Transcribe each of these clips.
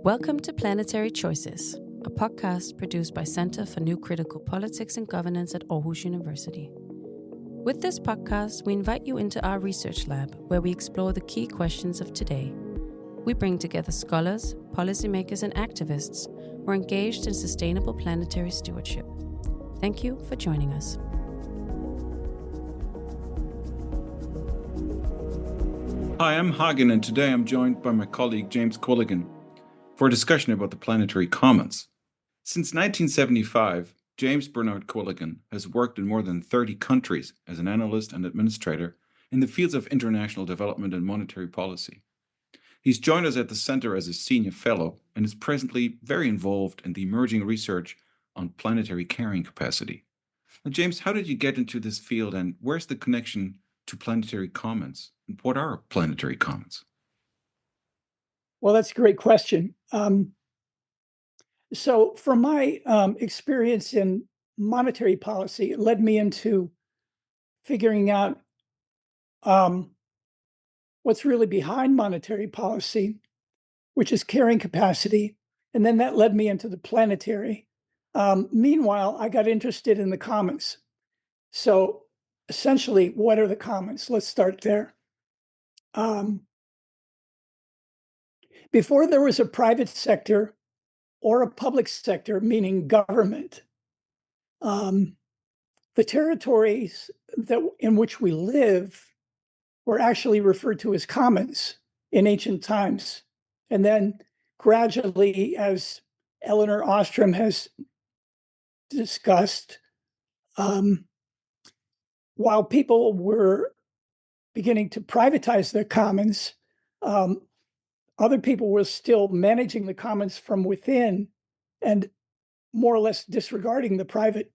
Welcome to Planetary Choices, a podcast produced by Center for New Critical Politics and Governance at Aarhus University. With this podcast, we invite you into our research lab, where we explore the key questions of today. We bring together scholars, policymakers, and activists who are engaged in sustainable planetary stewardship. Thank you for joining us. Hi, I'm Hagen, and today I'm joined by my colleague James Quilligan for a discussion about the planetary commons. Since 1975, James Bernard Quilligan has worked in more than 30 countries as an analyst and administrator in the fields of international development and monetary policy. He's joined us at the Center as a senior fellow and is presently very involved in the emerging research on planetary carrying capacity. Now, James, how did you get into this field, and where's the connection to planetary commons? And what are planetary commons? Well, that's a great question. So from my experience in monetary policy, it led me into figuring out what's really behind monetary policy, which is carrying capacity. And then that led me into the planetary. Meanwhile, I got interested in the commons. So essentially, what are the commons? Let's start there. Before there was a private sector or a public sector, meaning government, the territories in which we live were actually referred to as commons in ancient times. And then gradually, as Elinor Ostrom has discussed, while people were beginning to privatize their commons, other people were still managing the commons from within and more or less disregarding the private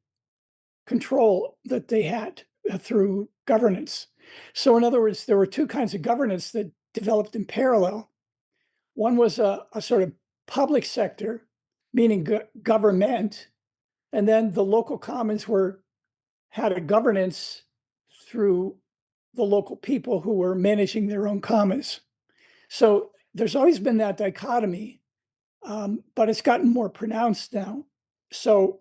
control that they had through governance. So in other words, there were two kinds of governance that developed in parallel. One was a sort of public sector, meaning government, and then the local commons had a governance through the local people who were managing their own commons. So there's always been that dichotomy, but it's gotten more pronounced now. So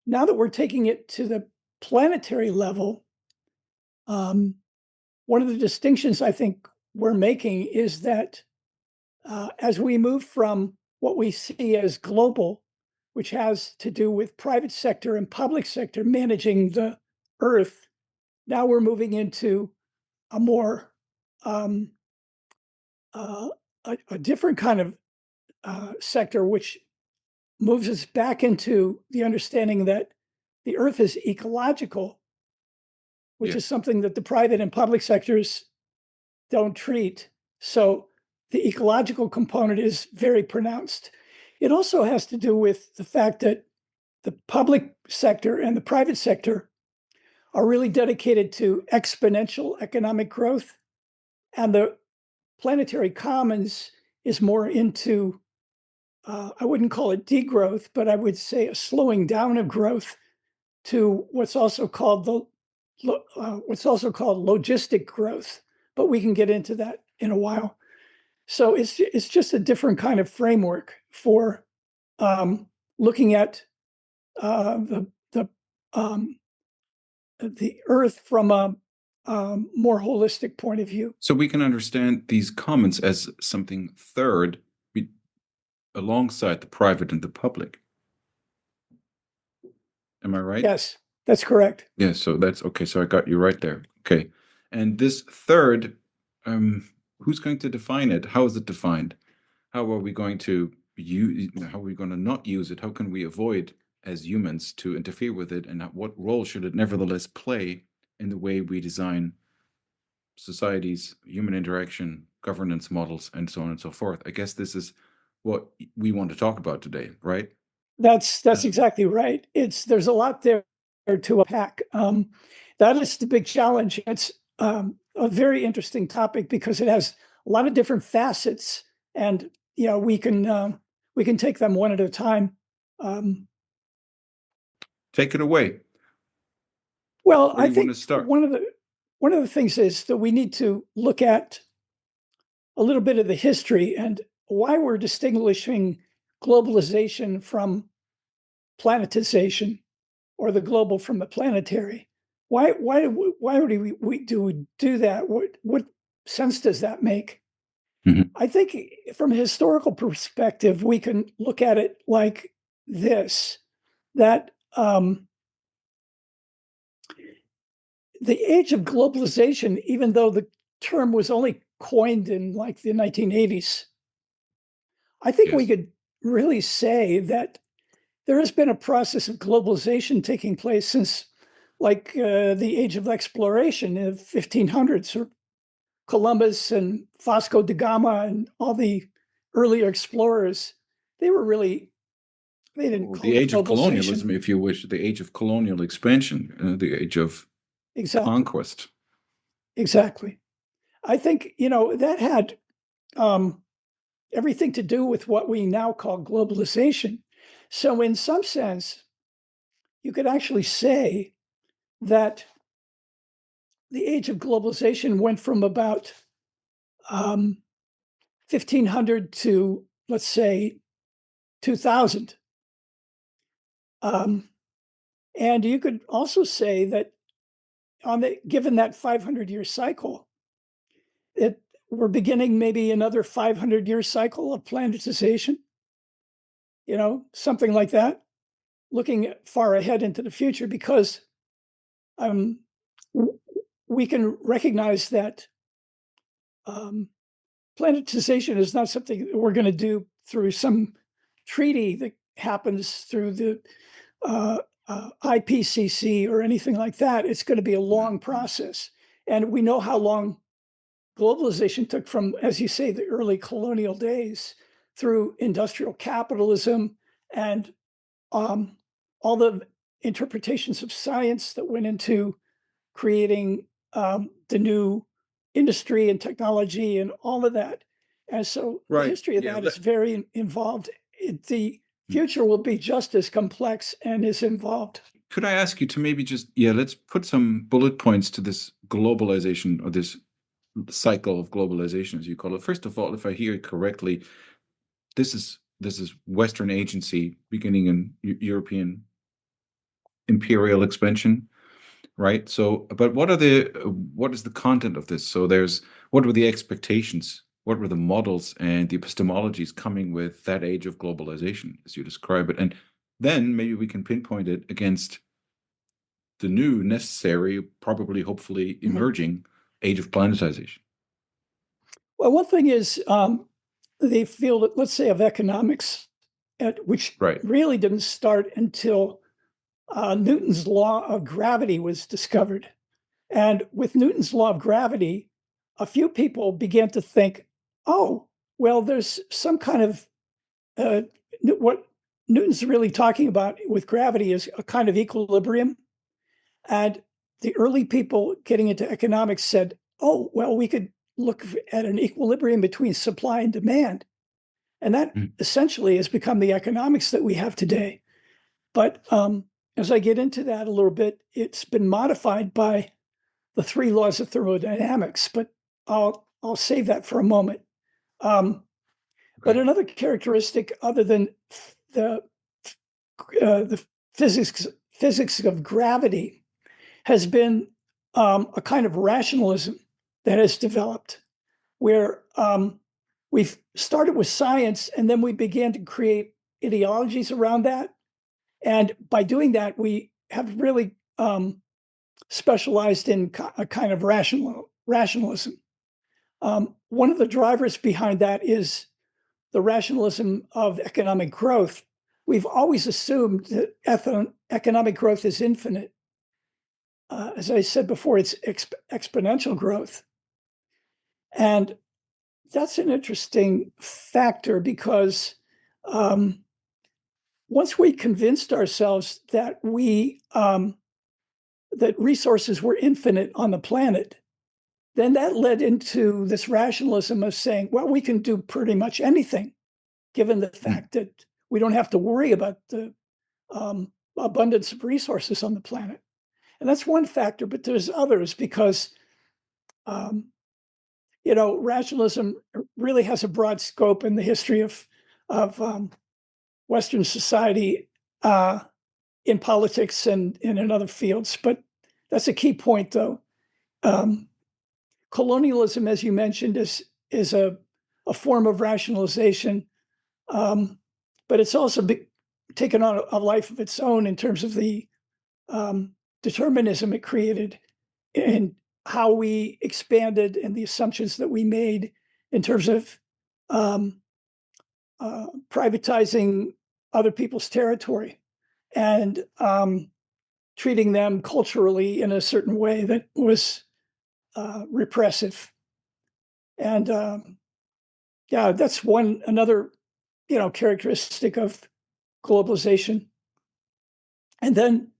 now that we're taking it to the planetary level, one of the distinctions I think we're making is that as we move from what we see as global, which has to do with private sector and public sector managing the Earth, now we're moving into a more a different kind of sector, which moves us back into the understanding that the Earth is ecological, which is something that the private and public sectors don't treat. So the ecological component is very pronounced. It also has to do with the fact that the public sector and the private sector are really dedicated to exponential economic growth, and the planetary commons is more into, I wouldn't call it degrowth, but I would say a slowing down of growth to what's also called logistic growth. But we can get into that in a while. So it's just a different kind of framework for looking at the Earth from a more holistic point of view. So we can understand these commons as something third alongside the private and the public. Am I right? Yes, that's correct. Yeah, so that's okay. So I got you right there. Okay. And this third, who's going to define it? How is it defined? How are we going to how are we going to not use it? How can we avoid as humans to interfere with it? And what role should it nevertheless play in the way we design societies, human interaction, governance models, and so on and so forth? I guess this is what we want to talk about today, right? That's exactly right. There's a lot there to unpack. That is the big challenge. It's a very interesting topic because it has a lot of different facets, and we can take them one at a time. Take it away. Well, Where I think one of the things is that we need to look at a little bit of the history, and why we're distinguishing globalization from planetization, or the global from the planetary. Why do we do that? What sense does that make? Mhm. I think from a historical perspective, we can look at it like this, that the age of globalization, even though the term was only coined in like the 1980s, I think we Yes. could really say that there has been a process of globalization taking place since like the age of exploration in the 1500s, or Columbus and Vasco da Gama and all the earlier explorers. They didn't Or call the it age of colonialism, globalization. if you wish, the age of colonial expansion, the age of Exactly. conquest. Exactly. I think, that had everything to do with what we now call globalization. So in some sense, you could actually say that the age of globalization went from about 1500 to, let's say, 2000. And you could also say that given that 500-year cycle, we're beginning maybe another 500-year cycle of planetization, something like that, looking far ahead into the future, because um, we can recognize that um, planetization is not something that we're going to do through some treaty that happens through the IPCC or anything like that. It's going to be a long process. And we know how long globalization took from, as you say, the early colonial days through industrial capitalism and um, all the interpretations of science that went into creating the new industry and technology and all of that. And so the Right. history of Yeah. that is very involved. The future will be just as complex and as involved. Could I ask you to maybe just, let's put some bullet points to this globalization, or this cycle of globalization, as you call it. First of all, if I hear it correctly, this is Western agency beginning in European imperial expansion, right? So, but what is the content of this? So what were the expectations? What were the models and the epistemologies coming with that age of globalization, as you describe it? And then maybe we can pinpoint it against the new, necessary, probably, hopefully Mhm. emerging age of planetization. Well, one thing is the field, let's say, of economics, which Right. really didn't start until Newton's law of gravity was discovered. And with Newton's law of gravity, a few people began to think, oh, well, there's some kind of uh, what Newton's really talking about with gravity is a kind of equilibrium. And the early people getting into economics said, oh, well, we could look at an equilibrium between supply and demand. And that Mm. essentially has become the economics that we have today. But as I get into that a little bit, it's been modified by the three laws of thermodynamics, but I'll save that for a moment. But Okay. another characteristic, other than the the physics of gravity, has been a kind of rationalism that has developed, where we've started with science and then we began to create ideologies around that. And by doing that, we have really specialized in a kind of rationalism. One of the drivers behind that is the rationalism of economic growth. We've always assumed that economic growth is infinite. As I said before, it's exponential growth. And that's an interesting factor because once we convinced ourselves that that resources were infinite on the planet, then that led into this rationalism of saying, well, we can do pretty much anything, given the Mm. fact that we don't have to worry about the abundance of resources on the planet. And that's one factor, but there's others because um, rationalism really has a broad scope in the history of Western society, in politics and in other fields. But that's a key point, though. Colonialism, as you mentioned, is a form of rationalization, but it's also taken on a life of its own in terms of the determinism it created and how we expanded and the assumptions that we made in terms of privatizing other people's territory and treating them culturally in a certain way that was repressive. And that's another characteristic of globalization. And then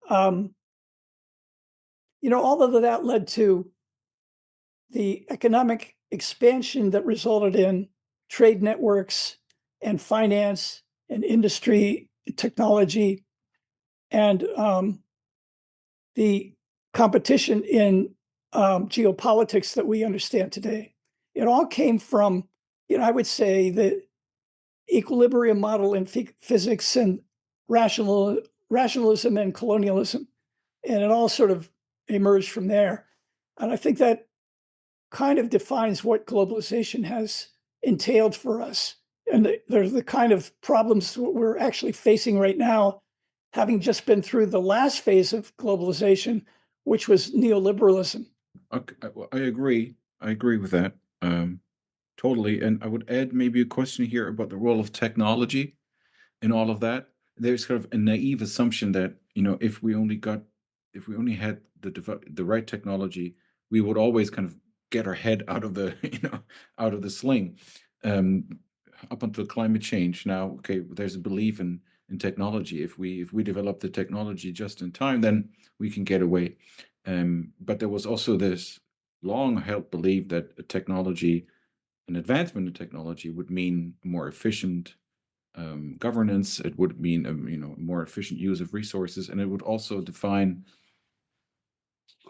all of that led to the economic expansion that resulted in trade networks and finance and industry and technology and the competition in geopolitics that we understand today. It all came from, I would say, the equilibrium model in physics and rationalism and colonialism. And it all sort of emerged from there. And I think that kind of defines what globalization has entailed for us. And there's the kind of problems we're actually facing right now, having just been through the last phase of globalization, which was neoliberalism. Okay, I agree. I agree with that totally. And I would add maybe a question here about the role of technology in all of that. There's kind of a naive assumption that if we only had the right technology, we would always kind of get our head out of the out of the sling. Up until climate change, now okay, there's a belief in technology. If we develop the technology just in time, then we can get away. But there was also this long-held belief that an advancement in technology would mean more efficient governance. It would mean a more efficient use of resources, and it would also define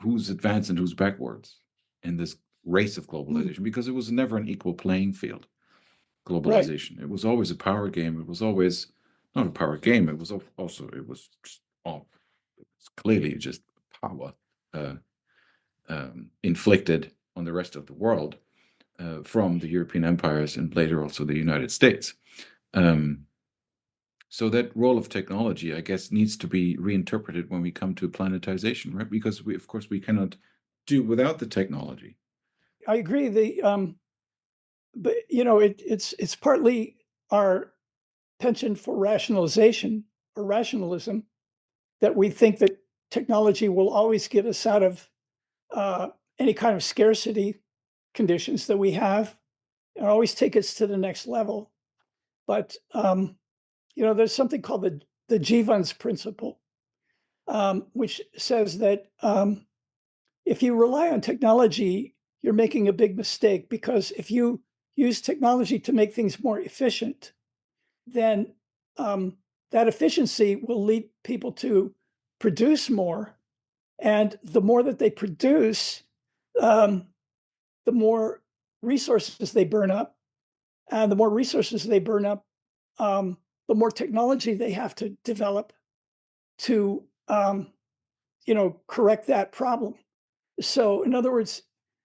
who's advanced and who's backwards in this race of globalization, because it was never an equal playing field. Globalization, right. It was always a power game. It was always not a power game. It was also clearly just power inflicted on the rest of the world from the European empires and later also the United States. So that role of technology, I guess, needs to be reinterpreted when we come to planetization, right? Because we cannot do without the technology. I agree. But it's partly our penchant for rationalization or rationalism that we think that technology will always get us out of any kind of scarcity conditions that we have and always take us to the next level. But there's something called the Jevons principle, which says that if you rely on technology, you're making a big mistake, because if you use technology to make things more efficient, then that efficiency will lead people to produce more. And the more that they produce, the more resources they burn up. And the more resources they burn up, the more technology they have to develop to, correct that problem. So, in other words,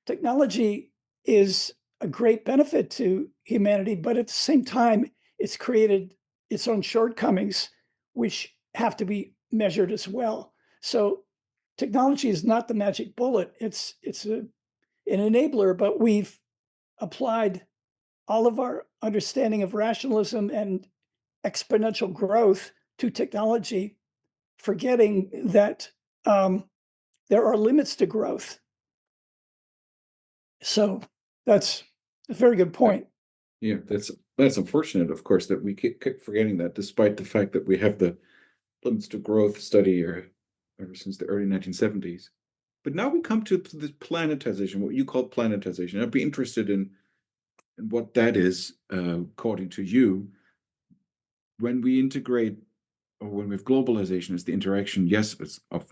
technology is a great benefit to humanity, but at the same time, it's created its own shortcomings, which have to be measured as well. So, technology is not the magic bullet. It's an enabler, but we've applied all of our understanding of rationalism and exponential growth to technology, forgetting that there are limits to growth. So that's a very good point. Yeah, that's unfortunate, of course, that we keep forgetting that, despite the fact that we have the limits to growth study ever since the early 1970s. But now we come to this planetization, what you call planetization. I'd be interested in what that is, according to you. When we integrate, or when we have globalization, it's the interaction, yes, it's of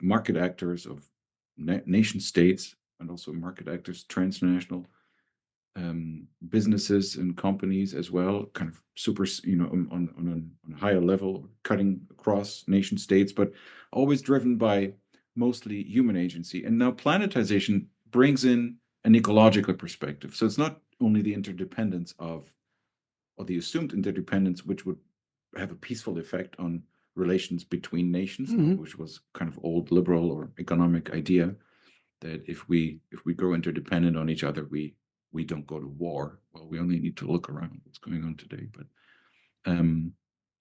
market actors, of nation states, and also market actors, transnational businesses and companies as well, kind of super, on a higher level, cutting across nation states, but always driven by mostly human agency. And now planetization brings in an ecological perspective. So it's not only the interdependence or the assumed interdependence, which would have a peaceful effect on relations between nations, which was kind of old liberal or economic idea, that if we grow interdependent on each other, we don't go to war. Well, we only need to look around what's going on today. But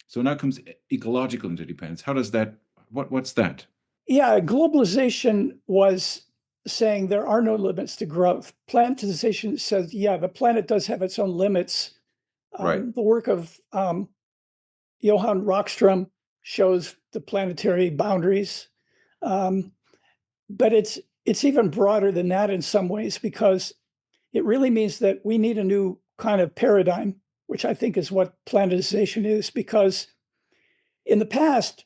so now comes ecological interdependence. How does that? What's that? Yeah, globalization was saying there are no limits to growth. Planetization says, yeah, the planet does have its own limits. Right. The work of Johann Rockström shows the planetary boundaries, but it's even broader than that in some ways, because it really means that we need a new kind of paradigm, which I think is what planetization is, because in the past,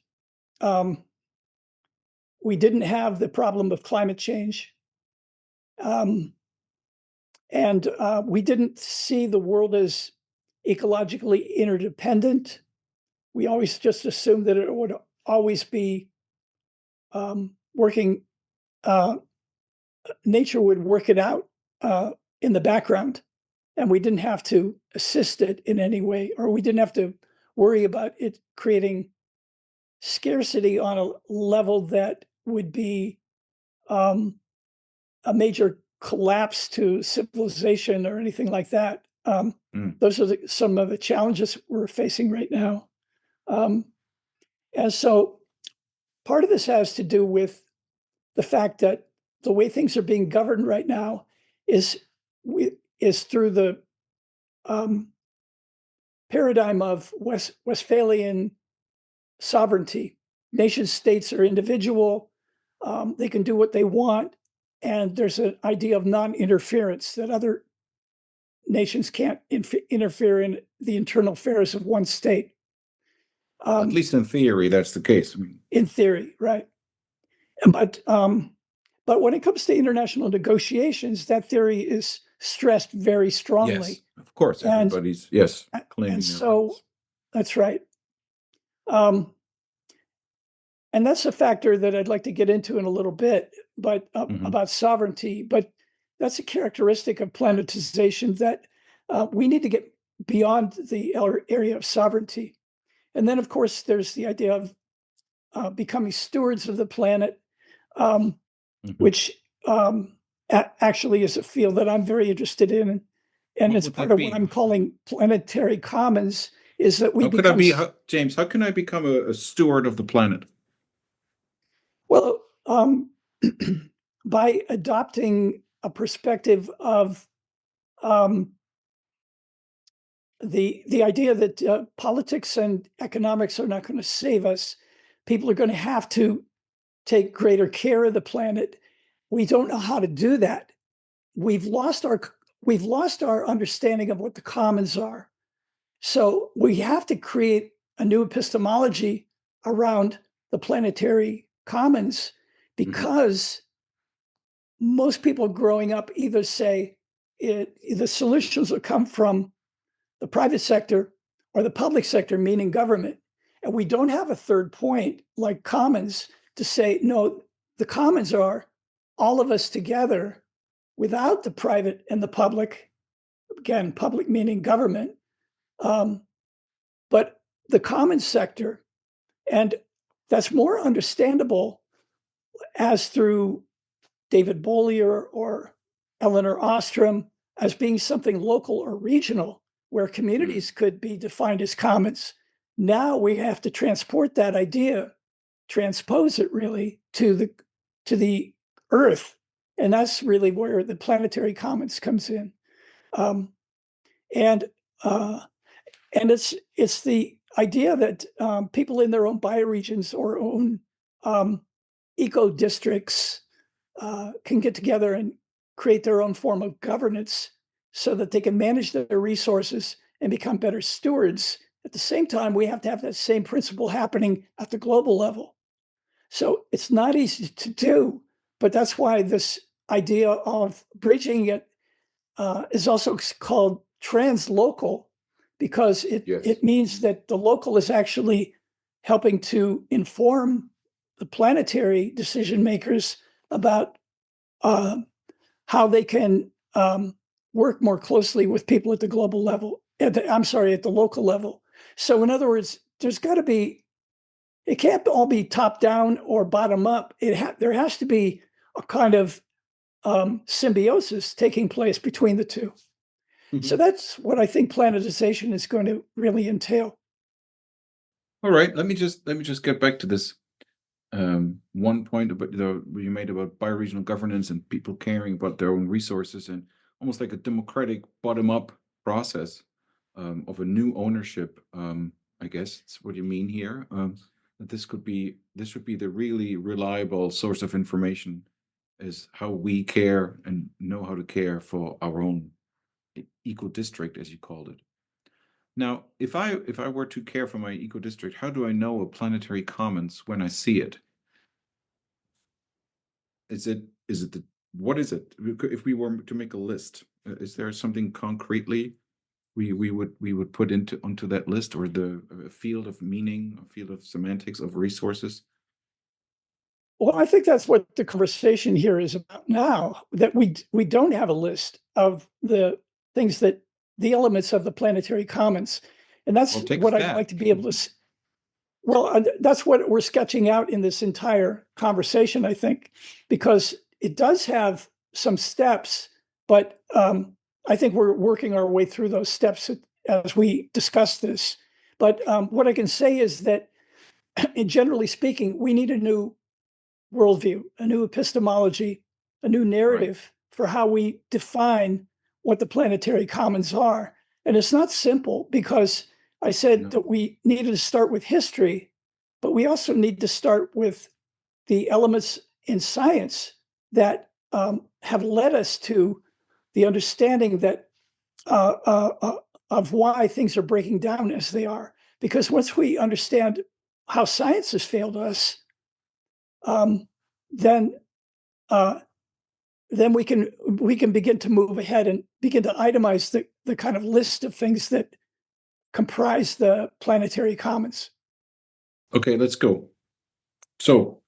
we didn't have the problem of climate change. And we didn't see the world as ecologically interdependent. We always just assumed that it would always be working, nature would work it out in the background, and we didn't have to assist it in any way, or we didn't have to worry about it creating scarcity on a level that would be a major collapse to civilization or anything like that. Those are some of the challenges we're facing right now. And so part of this has to do with the fact that the way things are being governed right now is through the paradigm of Westphalian sovereignty. Nation states are individual. They can do what they want. And there's an idea of non-interference, that other nations can't interfere in the internal affairs of one state. At least in theory, that's the case. In theory, right. But when it comes to international negotiations, that theory is stressed very strongly. Yes, of course, everybody's claiming and their so rights. That's right. And that's a factor that I'd like to get into in a little bit, but about sovereignty. But that's a characteristic of planetization, that we need to get beyond the area of sovereignty. And then, of course, there's the idea of becoming stewards of the planet, which actually is a field that I'm very interested in. And it's part of what I'm calling planetary commons, is that we James, how can I become a steward of the planet? Well, by adopting a perspective of the idea that politics and economics are not going to save us. People are going to have to take greater care of the planet. We don't know how to do that. We've lost our understanding of what the commons are. So we have to create a new epistemology around the planetary commons, because most people growing up either say the solutions will come from the private sector or the public sector, meaning government. And we don't have a third point like commons to say, no, the commons are all of us together without the private and the public. Again, public meaning government. But the common sector, and that's more understandable as through David Bollier or Elinor Ostrom as being something local or regional, where communities could be defined as commons. Now we have to transport that idea, transpose it really to the earth. And that's really where the planetary commons comes in. And it's the idea that people in their own bioregions or own eco districts can get together and create their own form of governance so that they can manage their resources and become better stewards. At the same time, we have to have that same principle happening at the global level. So it's not easy to do, but that's why this idea of bridging it is also called translocal because it means that the local is actually helping to inform the planetary decision makers about how they can work more closely with people at the global level, at the local level. So in other words, there's got to be, it can't all be top down or bottom up. There has to be a kind of symbiosis taking place between the two. Mhm. So that's what I think planetization is going to really entail. All right, let me just get back to this one point about you made about bioregional governance and people caring about their own resources, and almost like a democratic bottom-up process of a new ownership. I guess that's what you mean here. That this should be the really reliable source of information, is how we care and know how to care for our own eco district, as you called it. Now, if I were to care for my eco district, how do I know a planetary commons when I see it? Is it the what is it? If we were to make a list, is there something concretely we would put onto that list, or the field of meaning, a field of semantics of resources? Well, I think that's what the conversation here is about now, that we don't have a list of the things that the elements of the planetary commons. And that's Well, take a what I'd stab. like to be able to that's what we're sketching out in this entire conversation, I think, because it does have some steps, but I think we're working our way through those steps as we discuss this. But what I can say is that, generally speaking, we need a new worldview, a new epistemology, a new Right. narrative for how we define what the planetary commons are. And it's not simple, because I said No. that we needed to start with history, but we also need to start with the elements in science that have led us to the understanding that of why things are breaking down as they are. Because once we understand how science has failed us, then uh, then we can begin to move ahead and begin to itemize the kind of list of things that comprise the planetary commons. Okay, let's go. So,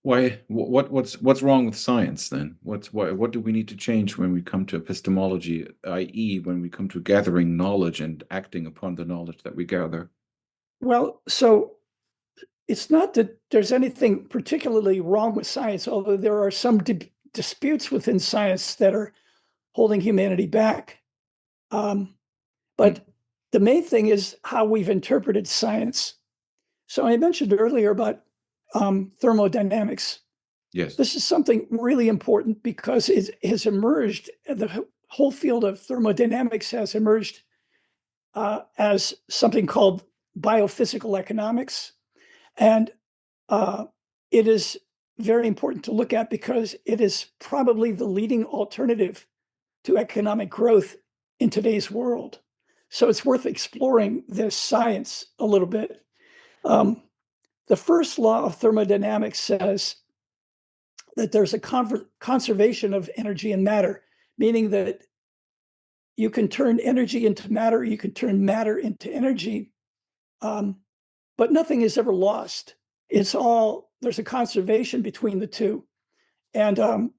what's wrong with science then? What do we need to change when we come to epistemology, i.e., when we come to gathering knowledge and acting upon the knowledge that we gather? Well, so it's not that there's anything particularly wrong with science, although there are some disputes within science that are holding humanity back. But the main thing is how we've interpreted science. So I mentioned earlier about thermodynamics. Yes. This is something really important because it has emerged, the whole field of thermodynamics has emerged as something called biophysical economics. And it is very important to look at because it is probably the leading alternative to economic growth in today's world. So it's worth exploring this science a little bit. The first law of thermodynamics says that there's a conservation of energy and matter, meaning that you can turn energy into matter, you can turn matter into energy, but nothing is ever lost. There's a conservation between the two. And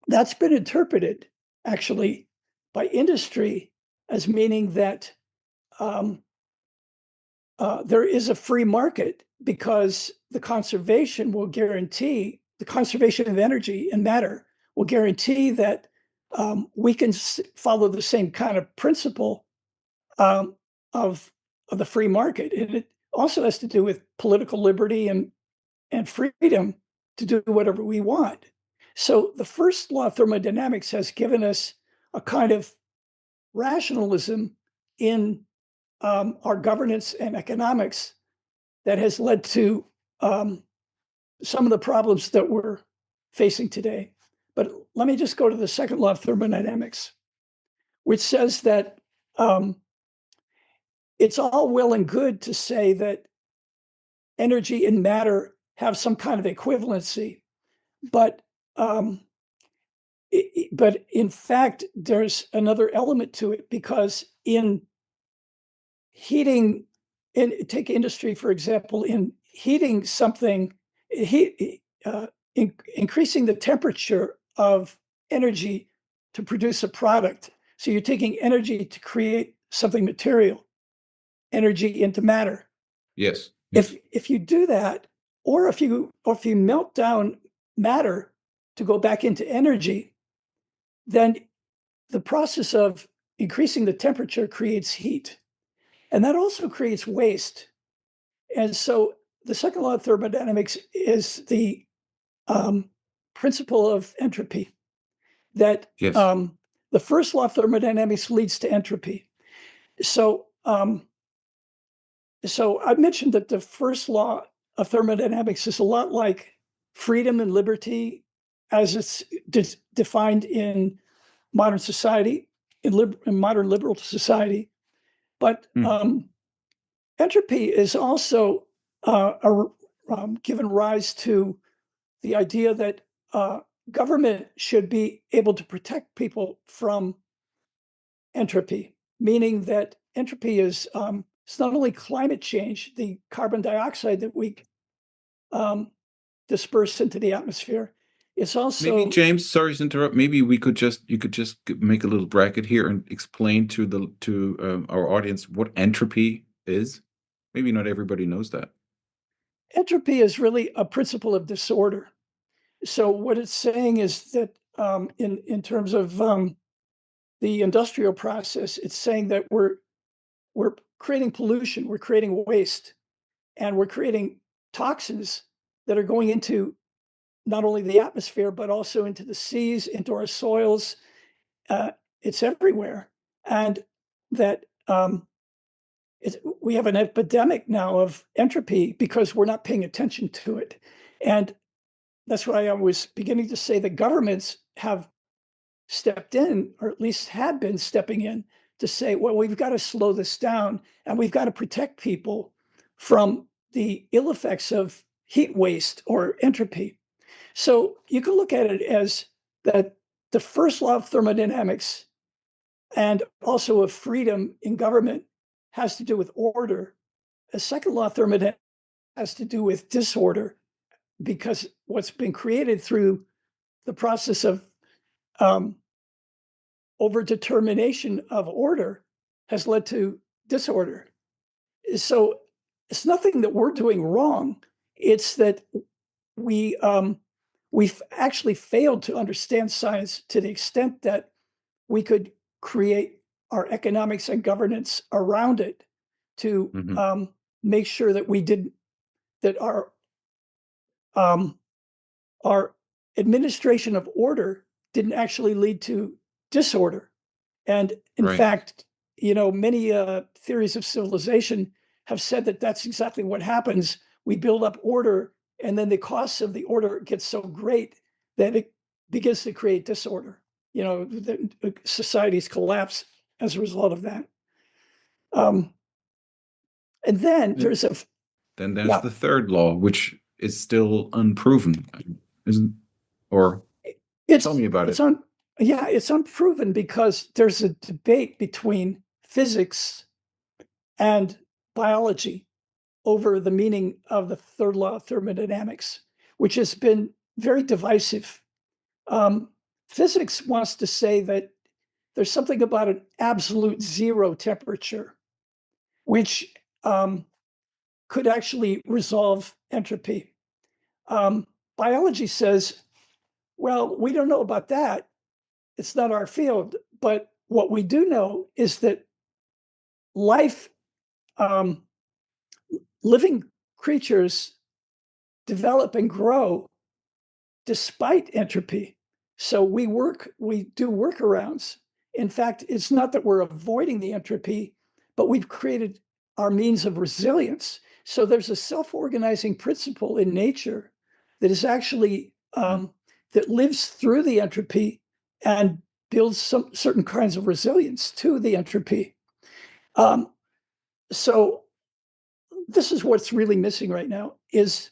that's been interpreted actually by industry as meaning that there is a free market, because the conservation of energy and matter will guarantee that we can follow the same kind of principle um, of the free market. And it also has to do with political liberty and freedom to do whatever we want. So the first law of thermodynamics has given us a kind of rationalism in our governance and economics that has led to some of the problems that we're facing today. But let me just go to the second law of thermodynamics, which says that it's all well and good to say that energy and matter have some kind of equivalency, but But in fact, there's another element to it, because in heating, and take industry, for example, in heating something, increasing the temperature of energy to produce a product. So you're taking energy to create something material, energy into matter. Yes. Yes. If you do that, or if you melt down matter to go back into energy, then the process of increasing the temperature creates heat. And that also creates waste. And so the second law of thermodynamics is the principle of entropy, that Yes. the first law of thermodynamics leads to entropy. So I mentioned that the first law of thermodynamics is a lot like freedom and liberty as it's defined in modern society, in modern liberal society. But entropy is also given rise to the idea that government should be able to protect people from entropy, meaning that entropy is it's not only climate change, the carbon dioxide that we disperse into the atmosphere. It's also maybe, James, sorry to interrupt. Maybe you could just make a little bracket here and explain to our audience what entropy is. Maybe not everybody knows that. Entropy is really a principle of disorder. So what it's saying is that in terms of the industrial process, it's saying that we're creating pollution, we're creating waste, and we're creating toxins that are going into not only the atmosphere, but also into the seas, into our soils. It's everywhere. And that we have an epidemic now of entropy because we're not paying attention to it. And that's why I was beginning to say that governments have stepped in, or at least had been stepping in, to say, well, we've got to slow this down, and we've got to protect people from the ill effects of heat waste or entropy. So you can look at it as that the first law of thermodynamics and also of freedom in government has to do with order. A second law of thermodynamics has to do with disorder, because what's been created through the process of overdetermination of order has led to disorder. So it's nothing that we're doing wrong. It's that we've actually failed to understand science to the extent that we could create our economics and governance around it to make sure that that our administration of order didn't actually lead to disorder. And in fact, many theories of civilization have said that that's exactly what happens. We build up order, and then the costs of the order get so great that it begins to create disorder. The societies collapse as a result of that. And then there's the third law, which is still unproven, isn't? Or tell me about it. It's unproven because there's a debate between physics and biology over the meaning of the third law of thermodynamics, which has been very divisive. Physics wants to say that there's something about an absolute zero temperature, which could actually resolve entropy. Biology says, well, we don't know about that. It's not our field. But what we do know is that life, living creatures develop and grow despite entropy. So we do workarounds. In fact, it's not that we're avoiding the entropy, but we've created our means of resilience. So there's a self-organizing principle in nature that is actually that lives through the entropy and builds some certain kinds of resilience to the entropy. So this is what's really missing right now, is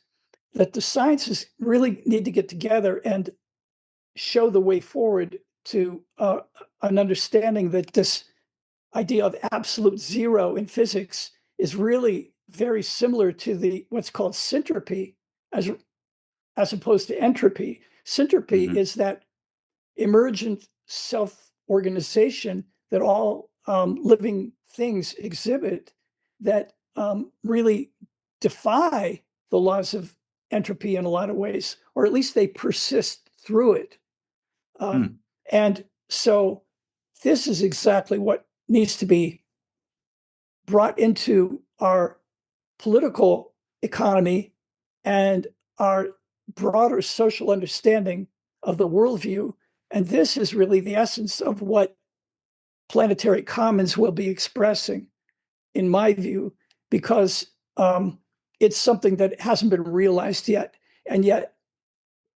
that the sciences really need to get together and show the way forward to an understanding that this idea of absolute zero in physics is really very similar to what's called syntropy as opposed to entropy. Syntropy is that emergent self-organization that all living things exhibit that really defy the laws of entropy in a lot of ways, or at least they persist through it. And so this is exactly what needs to be brought into our political economy and our broader social understanding of the worldview. And this is really the essence of what planetary commons will be expressing, in my view, because it's something that hasn't been realized yet. And yet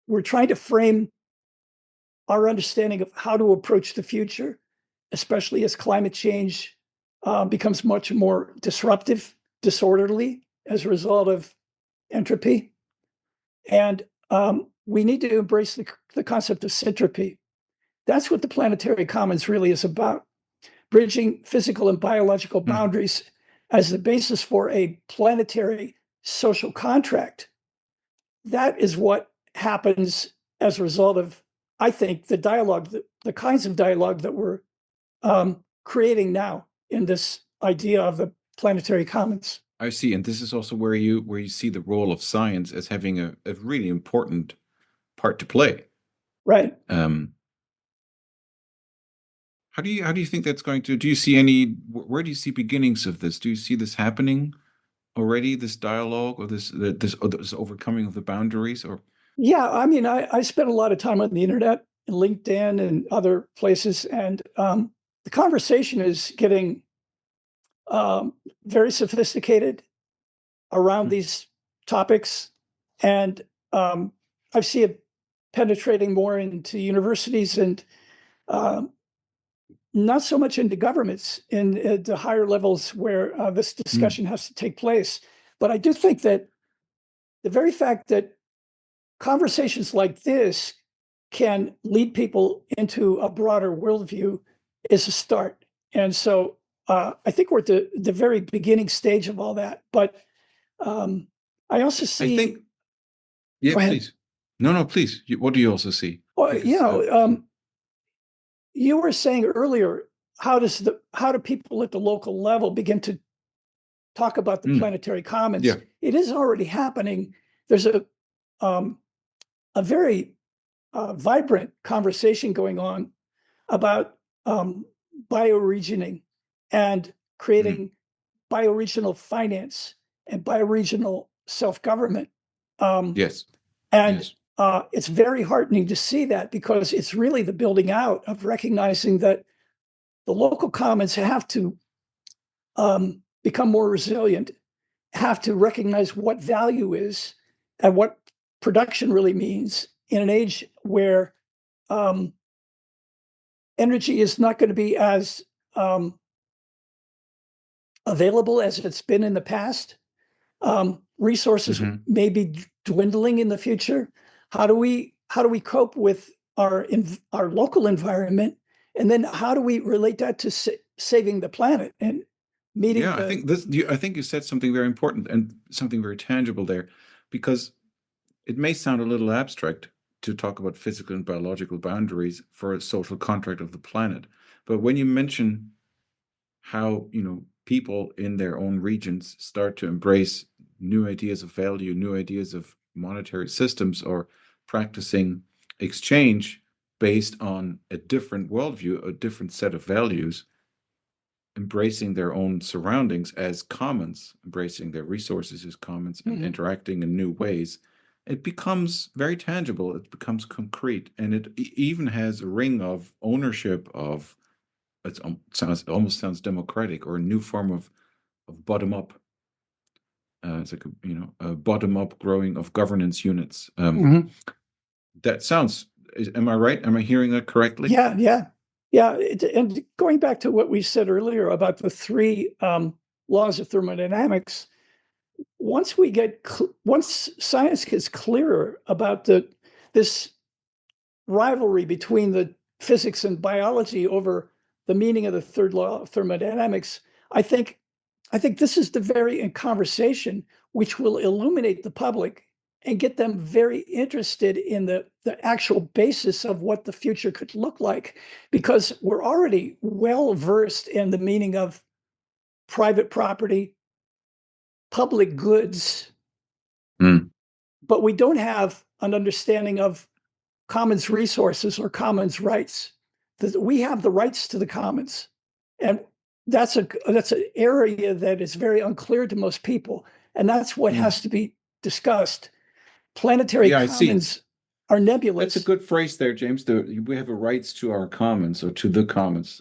we're trying to frame our understanding of how to approach the future, especially as climate change becomes much more disruptive, disorderly as a result of entropy. And we need to embrace the concept of syntropy. That's what the planetary commons really is about, bridging physical and biological boundaries as the basis for a planetary social contract. That is what happens as a result of, I think, the dialogue, the kinds of dialogue that we're creating now in this idea of the planetary commons. I see, and this is also where you see the role of science as having a really important part to play. Right. How do you think that's going to? Do you see where do you see beginnings of this? Do you see this happening already? This dialogue, or this overcoming of the boundaries, or? Yeah, I mean, I spent a lot of time on the internet and LinkedIn and other places, and the conversation is getting very sophisticated around these topics, and I see it penetrating more into universities and not so much into governments in the higher levels where this discussion has to take place. But I do think that the very fact that conversations like this can lead people into a broader worldview is a start. And so I think we're at the very beginning stage of all that. But I also see. I think. Yeah, please. No, please. What do you also see? Well, because, you were saying earlier, how do people at the local level begin to talk about the planetary commons? Yeah. It is already happening. There's a very vibrant conversation going on about bioregioning and creating bioregional finance and bioregional self-government. Yes. And yes. It's very heartening to see that, because it's really the building out of recognizing that the local commons have to become more resilient, have to recognize what value is and what production really means in an age where energy is not going to be as available as it's been in the past. Resources may be dwindling in the future. How do we cope with our local environment, and then how do we relate that to saving the planet and meeting? Yeah, I think you said something very important and something very tangible there, because it may sound a little abstract to talk about physical and biological boundaries for a social contract of the planet, but when you mention how people in their own regions start to embrace new ideas of value, new ideas of monetary systems, or practicing exchange based on a different worldview, a different set of values, embracing their own surroundings as commons, embracing their resources as commons, and interacting in new ways, it becomes very tangible, it becomes concrete, and it even has a ring of ownership of. It almost sounds democratic, or a new form of bottom up. It's like a bottom up growing of governance units. That sounds. Am I right? Am I hearing that correctly? Yeah. And going back to what we said earlier about the three laws of thermodynamics, once science gets clearer about this rivalry between the physics and biology over the meaning of the third law of thermodynamics, I think this is the very conversation which will illuminate the public and get them very interested in the actual basis of what the future could look like, because we're already well versed in the meaning of private property, public goods, but we don't have an understanding of commons resources or commons rights. We have the rights to the commons, and that's an area that is very unclear to most people, and that's what has to be discussed. Planetary commons are nebulous. That's a good phrase there, James. We have a rights to our commons, or to the commons.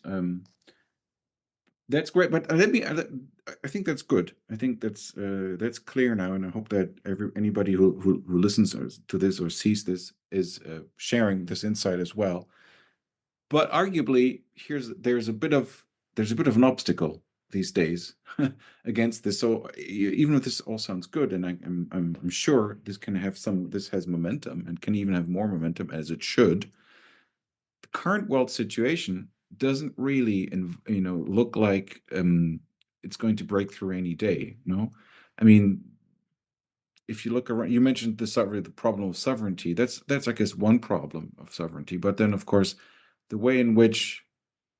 That's great, but I think that's good. I think that's clear now, and I hope that anybody who listens to this or sees this is sharing this insight as well. But arguably, there's a bit of an obstacle these days against this. So even if this all sounds good, and I'm sure this has momentum and can even have more momentum, as it should, the current world situation doesn't really look like it's going to break through any day. I mean, if you look around, you mentioned the problem of sovereignty. That's I guess one problem of sovereignty. But then, of course, the way in which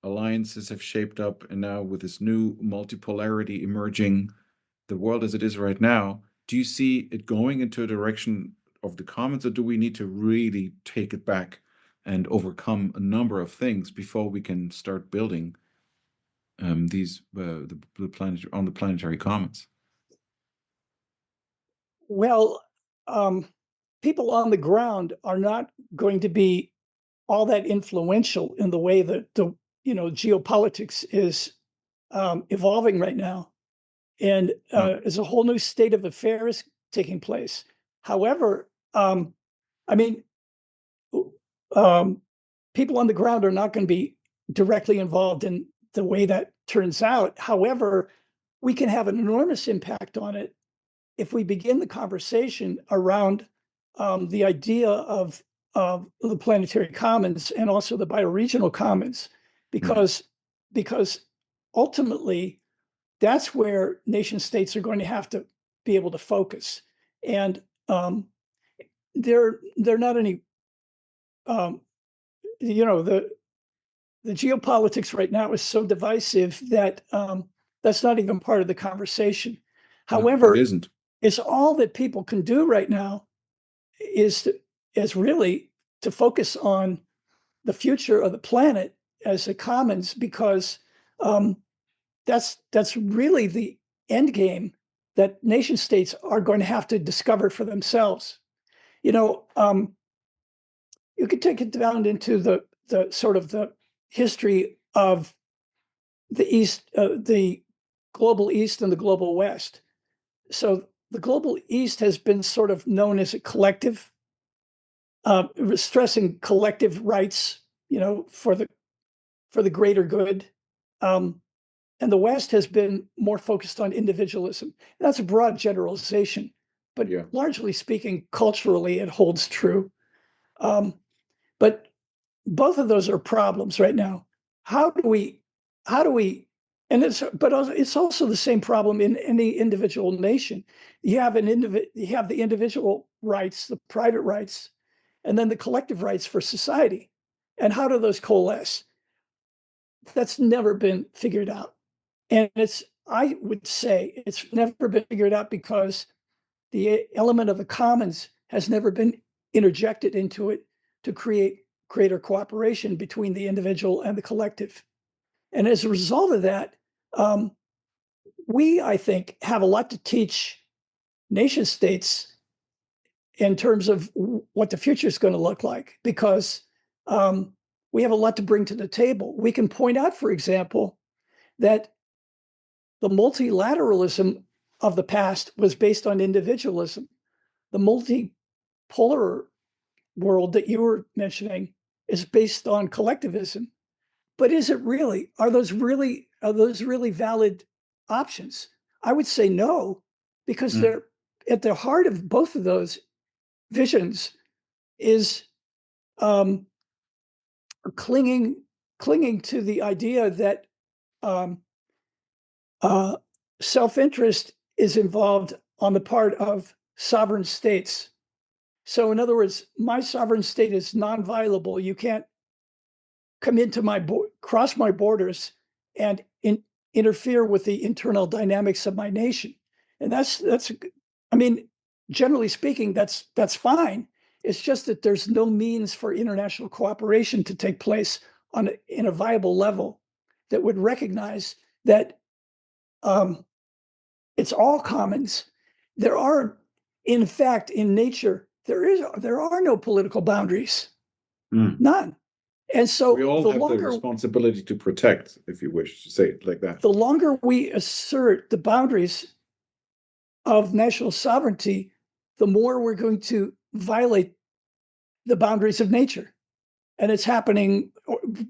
alliances have shaped up, and now with this new multipolarity emerging, the world as it is right now, do you see it going into a direction of the commons, or do we need to really take it back and overcome a number of things before we can start building the planetary commons? Well, people on the ground are not going to be all that influential in the way that geopolitics is evolving right now, and there's a whole new state of affairs taking place. However, I mean, people on the ground are not going to be directly involved in the way that turns out. However, we can have an enormous impact on it if we begin the conversation around the idea of the planetary commons and also the bioregional commons, because ultimately that's where nation states are going to have to be able to focus, and they're not any the geopolitics right now is so divisive that that's not even part of the conversation. However, it isn't. It's all that people can do right now is really to focus on the future of the planet as a commons, because that's really the end game that nation states are going to have to discover for themselves. You could take it down into the sort of the history of the East, the global East and the global West. So the global East has been sort of known as a collective, stressing collective rights, for the greater good. And the West has been more focused on individualism. That's a broad generalization, but largely speaking, culturally, it holds true. But both of those are problems right now. How do we, and it's also the same problem in any individual nation. You have the individual rights, the private rights, and then the collective rights for society. And how do those coalesce? That's never been figured out. And I would say it's never been figured out because the element of the commons has never been interjected into it to create greater cooperation between the individual and the collective. And as a result of that, we, I think, have a lot to teach nation states in terms of what the future is going to look like, because we have a lot to bring to the table. We can point out, for example, that the multilateralism of the past was based on individualism. The multipolar world that you were mentioning is based on collectivism. But is it really? Are those really valid options? I would say no, because they're at the heart of both of those visions is clinging to the idea that self-interest is involved on the part of sovereign states. So in other words, my sovereign state is non-violable. You can't come into cross my borders and interfere with the internal dynamics of my nation. And that's I mean, generally speaking, that's fine. It's just that there's no means for international cooperation to take place in a viable level that would recognize that it's all commons. There are, in fact, in nature, there are no political boundaries, none. And so we all have the responsibility to protect, if you wish to say it like that. The longer we assert the boundaries of national sovereignty, the more we're going to violate the boundaries of nature. And it's happening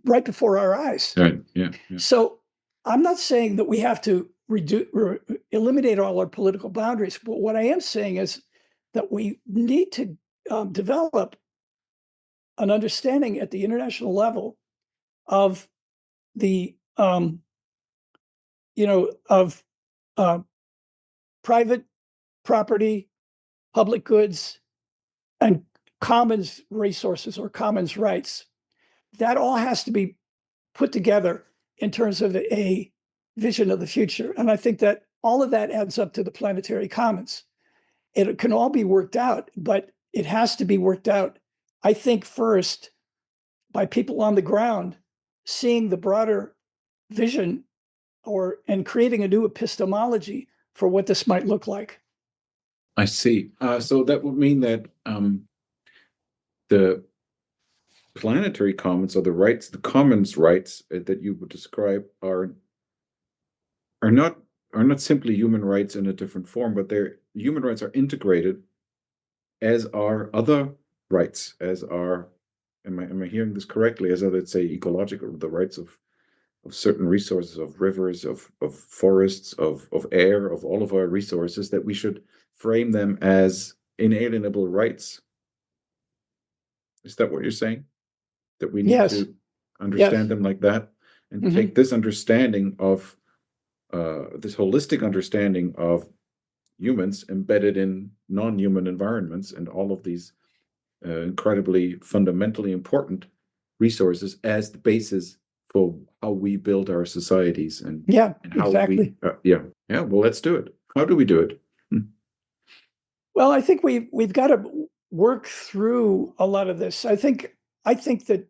right before our eyes. Right. Yeah. So I'm not saying that we have to eliminate all our political boundaries, but what I am saying is that we need to develop an understanding at the international level of the of private property, public goods, and commons resources or commons rights. That all has to be put together in terms of a vision of the future. And I think that all of that adds up to the planetary commons. It can all be worked out, but it has to be worked out, I think, first by people on the ground seeing the broader vision and creating a new epistemology for what this might look like. I see. So that would mean that the planetary commons, or the rights, the commons rights that you would describe are not simply human rights in a different form, but human rights are integrated, as are other rights, as are, am I hearing this correctly? As are, let's say, ecological, the rights of certain resources, of rivers, of forests, of air, of all of our resources, that we should frame them as inalienable rights. Is that what you're saying? That we need to understand them like that, and take this understanding of this holistic understanding of humans embedded in non-human environments and all of these incredibly fundamentally important resources as the basis for how we build our societies and how exactly. Well, let's do it. How do we do it? Well, I think we've got to work through a lot of this. I think that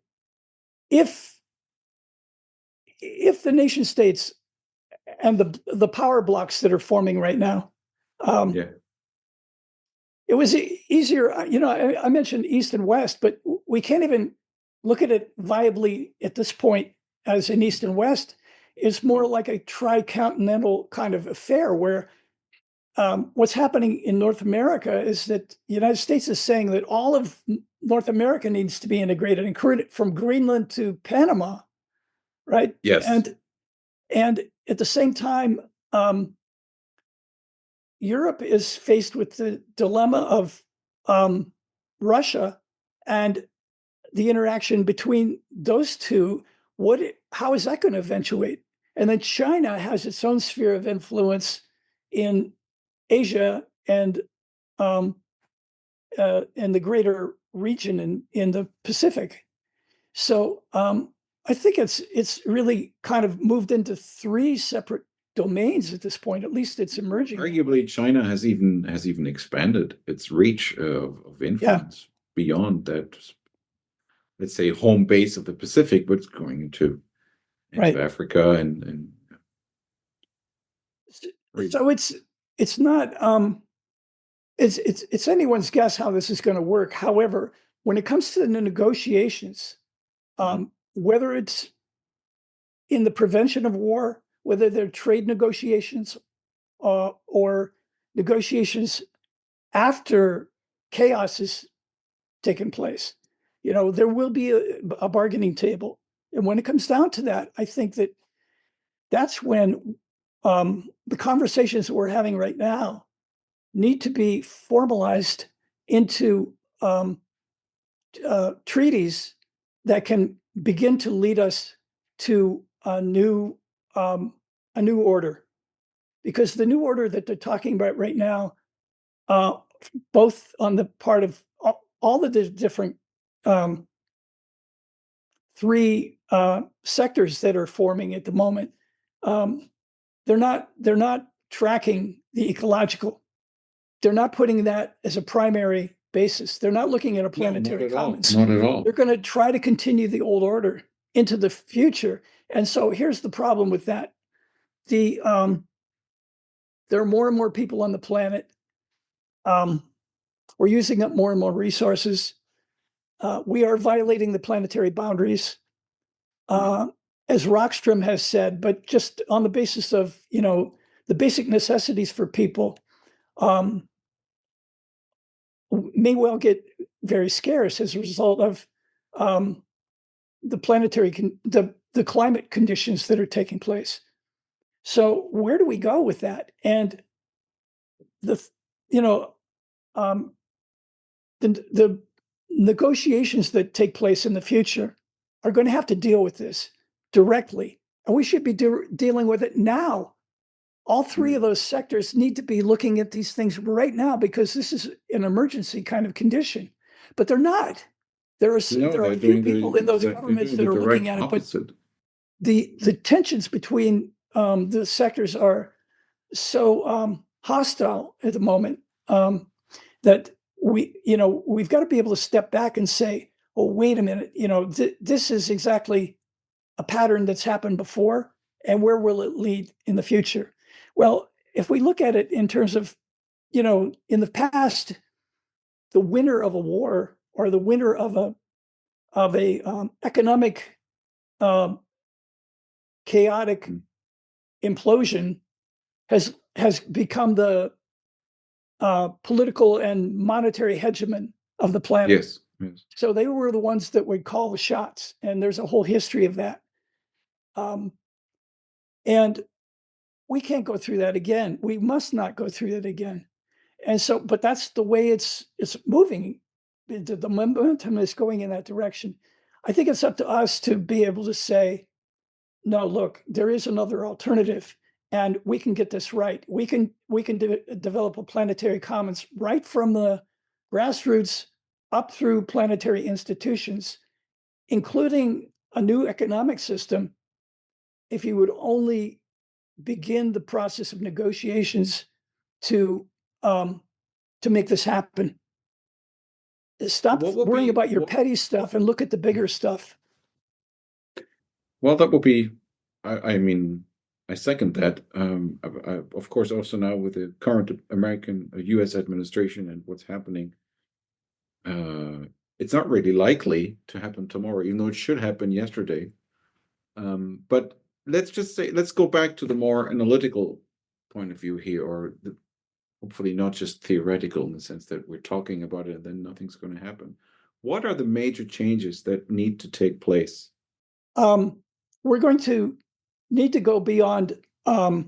if the nation states and the power blocks that are forming right now, it was easier. I mentioned East and West, but we can't even look at it viably at this point as an East and West. It's more like a tricontinental kind of affair where what's happening in North America is that the United States is saying that all of North America needs to be integrated, including from Greenland to Panama, right? Yes. And at the same time, Europe is faced with the dilemma of Russia and the interaction between those two. How is that going to eventuate? And then China has its own sphere of influence in Asia and the greater region in the Pacific. So I think it's really kind of moved into three separate domains at this point. At least it's emerging. Arguably, China has even expanded its reach of influence beyond that, let's say, home base of the Pacific, but it's going into Africa and so it's not it's anyone's guess how this is going to work. However, when it comes to the negotiations, whether it's in the prevention of war, whether they're trade negotiations or negotiations after chaos has taken place, there will be a bargaining table. And when it comes down to that, I think that's when the conversations that we're having right now need to be formalized into treaties that can begin to lead us to a new order, because the new order that they're talking about right now, both on the part of all the different three sectors that are forming at the moment, they're not tracking the ecological. They're not putting that as a primary basis. They're not looking at a planetary commons. Not at all. They're going to try to continue the old order into the future. And so here's the problem with that. There are more and more people on the planet. We're using up more and more resources. We are violating the planetary boundaries, as Rockstrom has said, but just on the basis of, the basic necessities for people may well get very scarce as a result of the planetary, the climate conditions that are taking place. So where do we go with that? And the negotiations that take place in the future are going to have to deal with this directly, and we should be dealing with it now. All three of those sectors need to be looking at these things right now, because this is an emergency kind of condition. But they're not. There are a few people in those governments that are looking at it, but the tensions between the sectors are so hostile at the moment that we've got to be able to step back and say, oh, wait a minute, this is exactly a pattern that's happened before, and where will it lead in the future? Well, if we look at it in terms of, in the past, the winner of a war or the winner of a economic chaotic implosion has become the political and monetary hegemon of the planet. Yes. So they were the ones that would call the shots, and there's a whole history of that. And we can't go through that again. We must not go through that again. And so, but that's the way it's moving. The momentum is going in that direction. I think it's up to us to be able to say, no, look, there is another alternative, and we can get this right. We can develop a planetary commons right from the grassroots up through planetary institutions, including a new economic system, if you would only begin the process of negotiations to make this happen. Stop worrying about your petty stuff and look at the bigger stuff. Well, that would be, I mean, I second that. Of course, also now with the current U.S. administration and what's happening, it's not really likely to happen tomorrow, even though it should happen yesterday. But let's go back to the more analytical point of view here, or hopefully not just theoretical, in the sense that we're talking about it and then nothing's going to happen. What are the major changes that need to take place? We're going to need to go beyond. We're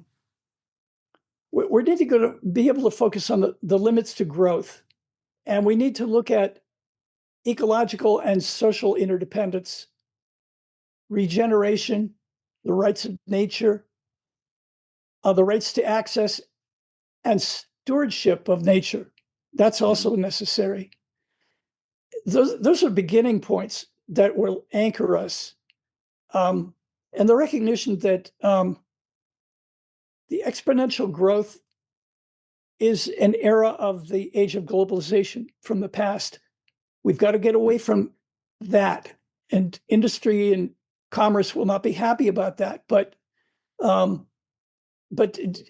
need to be able to focus on the limits to growth, and we need to look at ecological and social interdependence, regeneration, the rights of nature, the rights to access, and stewardship of nature. That's also necessary. Those are beginning points that will anchor us. And the recognition that the exponential growth is an era of the age of globalization from the past. We've got to get away from that, and industry and commerce will not be happy about that. But the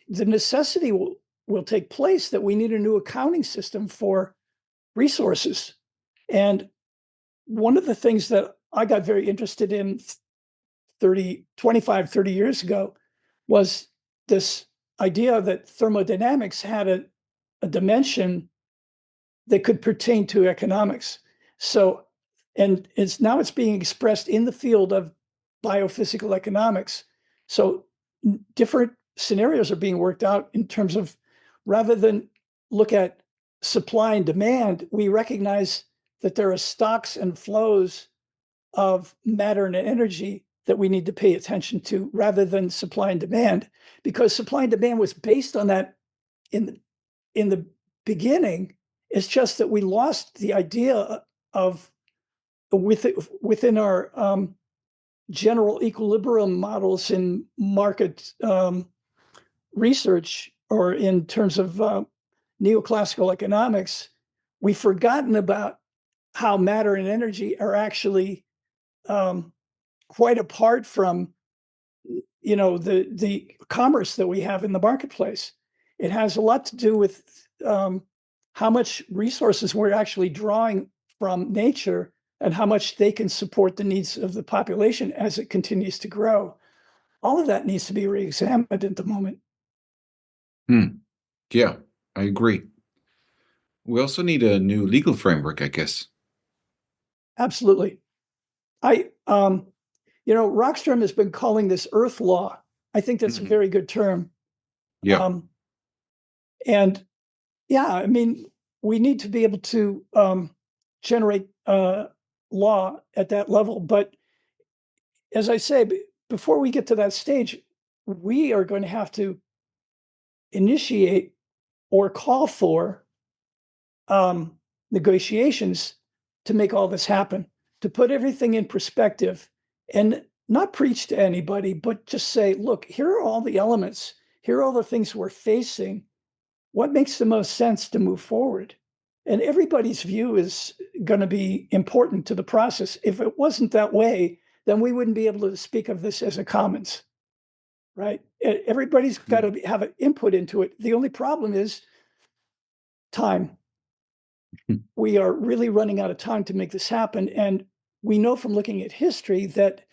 necessity will take place that we need a new accounting system for resources. And one of the things that I got very interested in 25, 30 years ago was this idea that thermodynamics had a dimension that could pertain to economics. So, and it's being expressed in the field of biophysical economics. So different scenarios are being worked out in terms of, rather than look at supply and demand, we recognize that there are stocks and flows of matter and energy that we need to pay attention to rather than supply and demand, because supply and demand was based on that in the beginning. It's just that we lost the idea of within our general equilibrium models in market research, or in terms of neoclassical economics. We've forgotten about how matter and energy are actually quite apart from the commerce that we have in the marketplace. It has a lot to do with how much resources we're actually drawing from nature and how much they can support the needs of the population as it continues to grow. All of that needs to be re-examined at the moment. Yeah, I agree. We also need a new legal framework, I guess. Absolutely. Rockstrom has been calling this Earth law. I think that's a very good term. Yeah. And yeah, I mean, we need to be able to generate law at that level. But as I say, before we get to that stage, we are going to have to initiate or call for negotiations to make all this happen, to put everything in perspective and not preach to anybody, but just say, look, here are all the elements. Here are all the things we're facing. What makes the most sense to move forward? And everybody's view is going to be important to the process. If it wasn't that way, then we wouldn't be able to speak of this as a commons, right? Everybody's got to have an input into it. The only problem is time. We are really running out of time to make this happen. And we know from looking at history that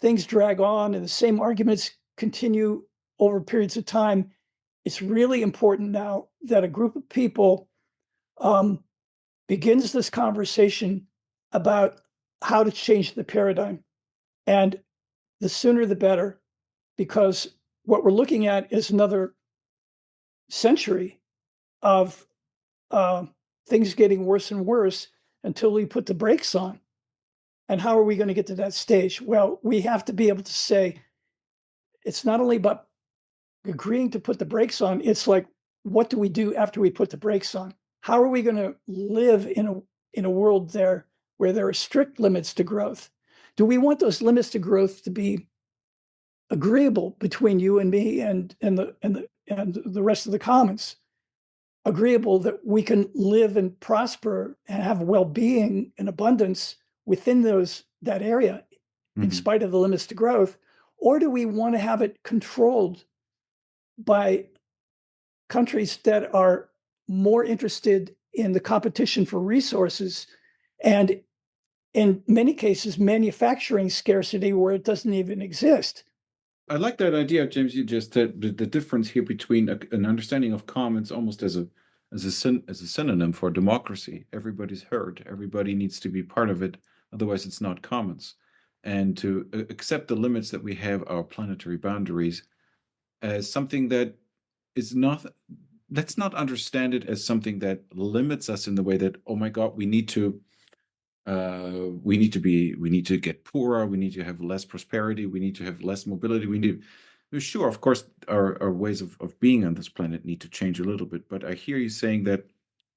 things drag on and the same arguments continue over periods of time. It's really important now that a group of people begins this conversation about how to change the paradigm. And the sooner the better, because what we're looking at is another century of things getting worse and worse until we put the brakes on. And how are we going to get to that stage? Well, we have to be able to say, it's not only about agreeing to put the brakes on, it's like, what do we do after we put the brakes on? How are we going to live in a world there where there are strict limits to growth? Do we want those limits to growth to be agreeable between you and me and the rest of the commons? Agreeable that we can live and prosper and have well-being and abundance within that area, in spite of the limits to growth? Or do we want to have it controlled by countries that are more interested in the competition for resources, and in many cases, manufacturing scarcity where it doesn't even exist? I like that idea, James. You just said the difference here between an understanding of commons almost as a synonym for democracy. Everybody's heard. Everybody needs to be part of it. Otherwise, it's not commons. And to accept the limits that we have, our planetary boundaries, as something that is not. Let's not understand it as something that limits us in the way that, oh my God, we need to get poorer, we need to have less prosperity, we need to have less mobility, sure, of course, our ways of being on this planet need to change a little bit, but I hear you saying that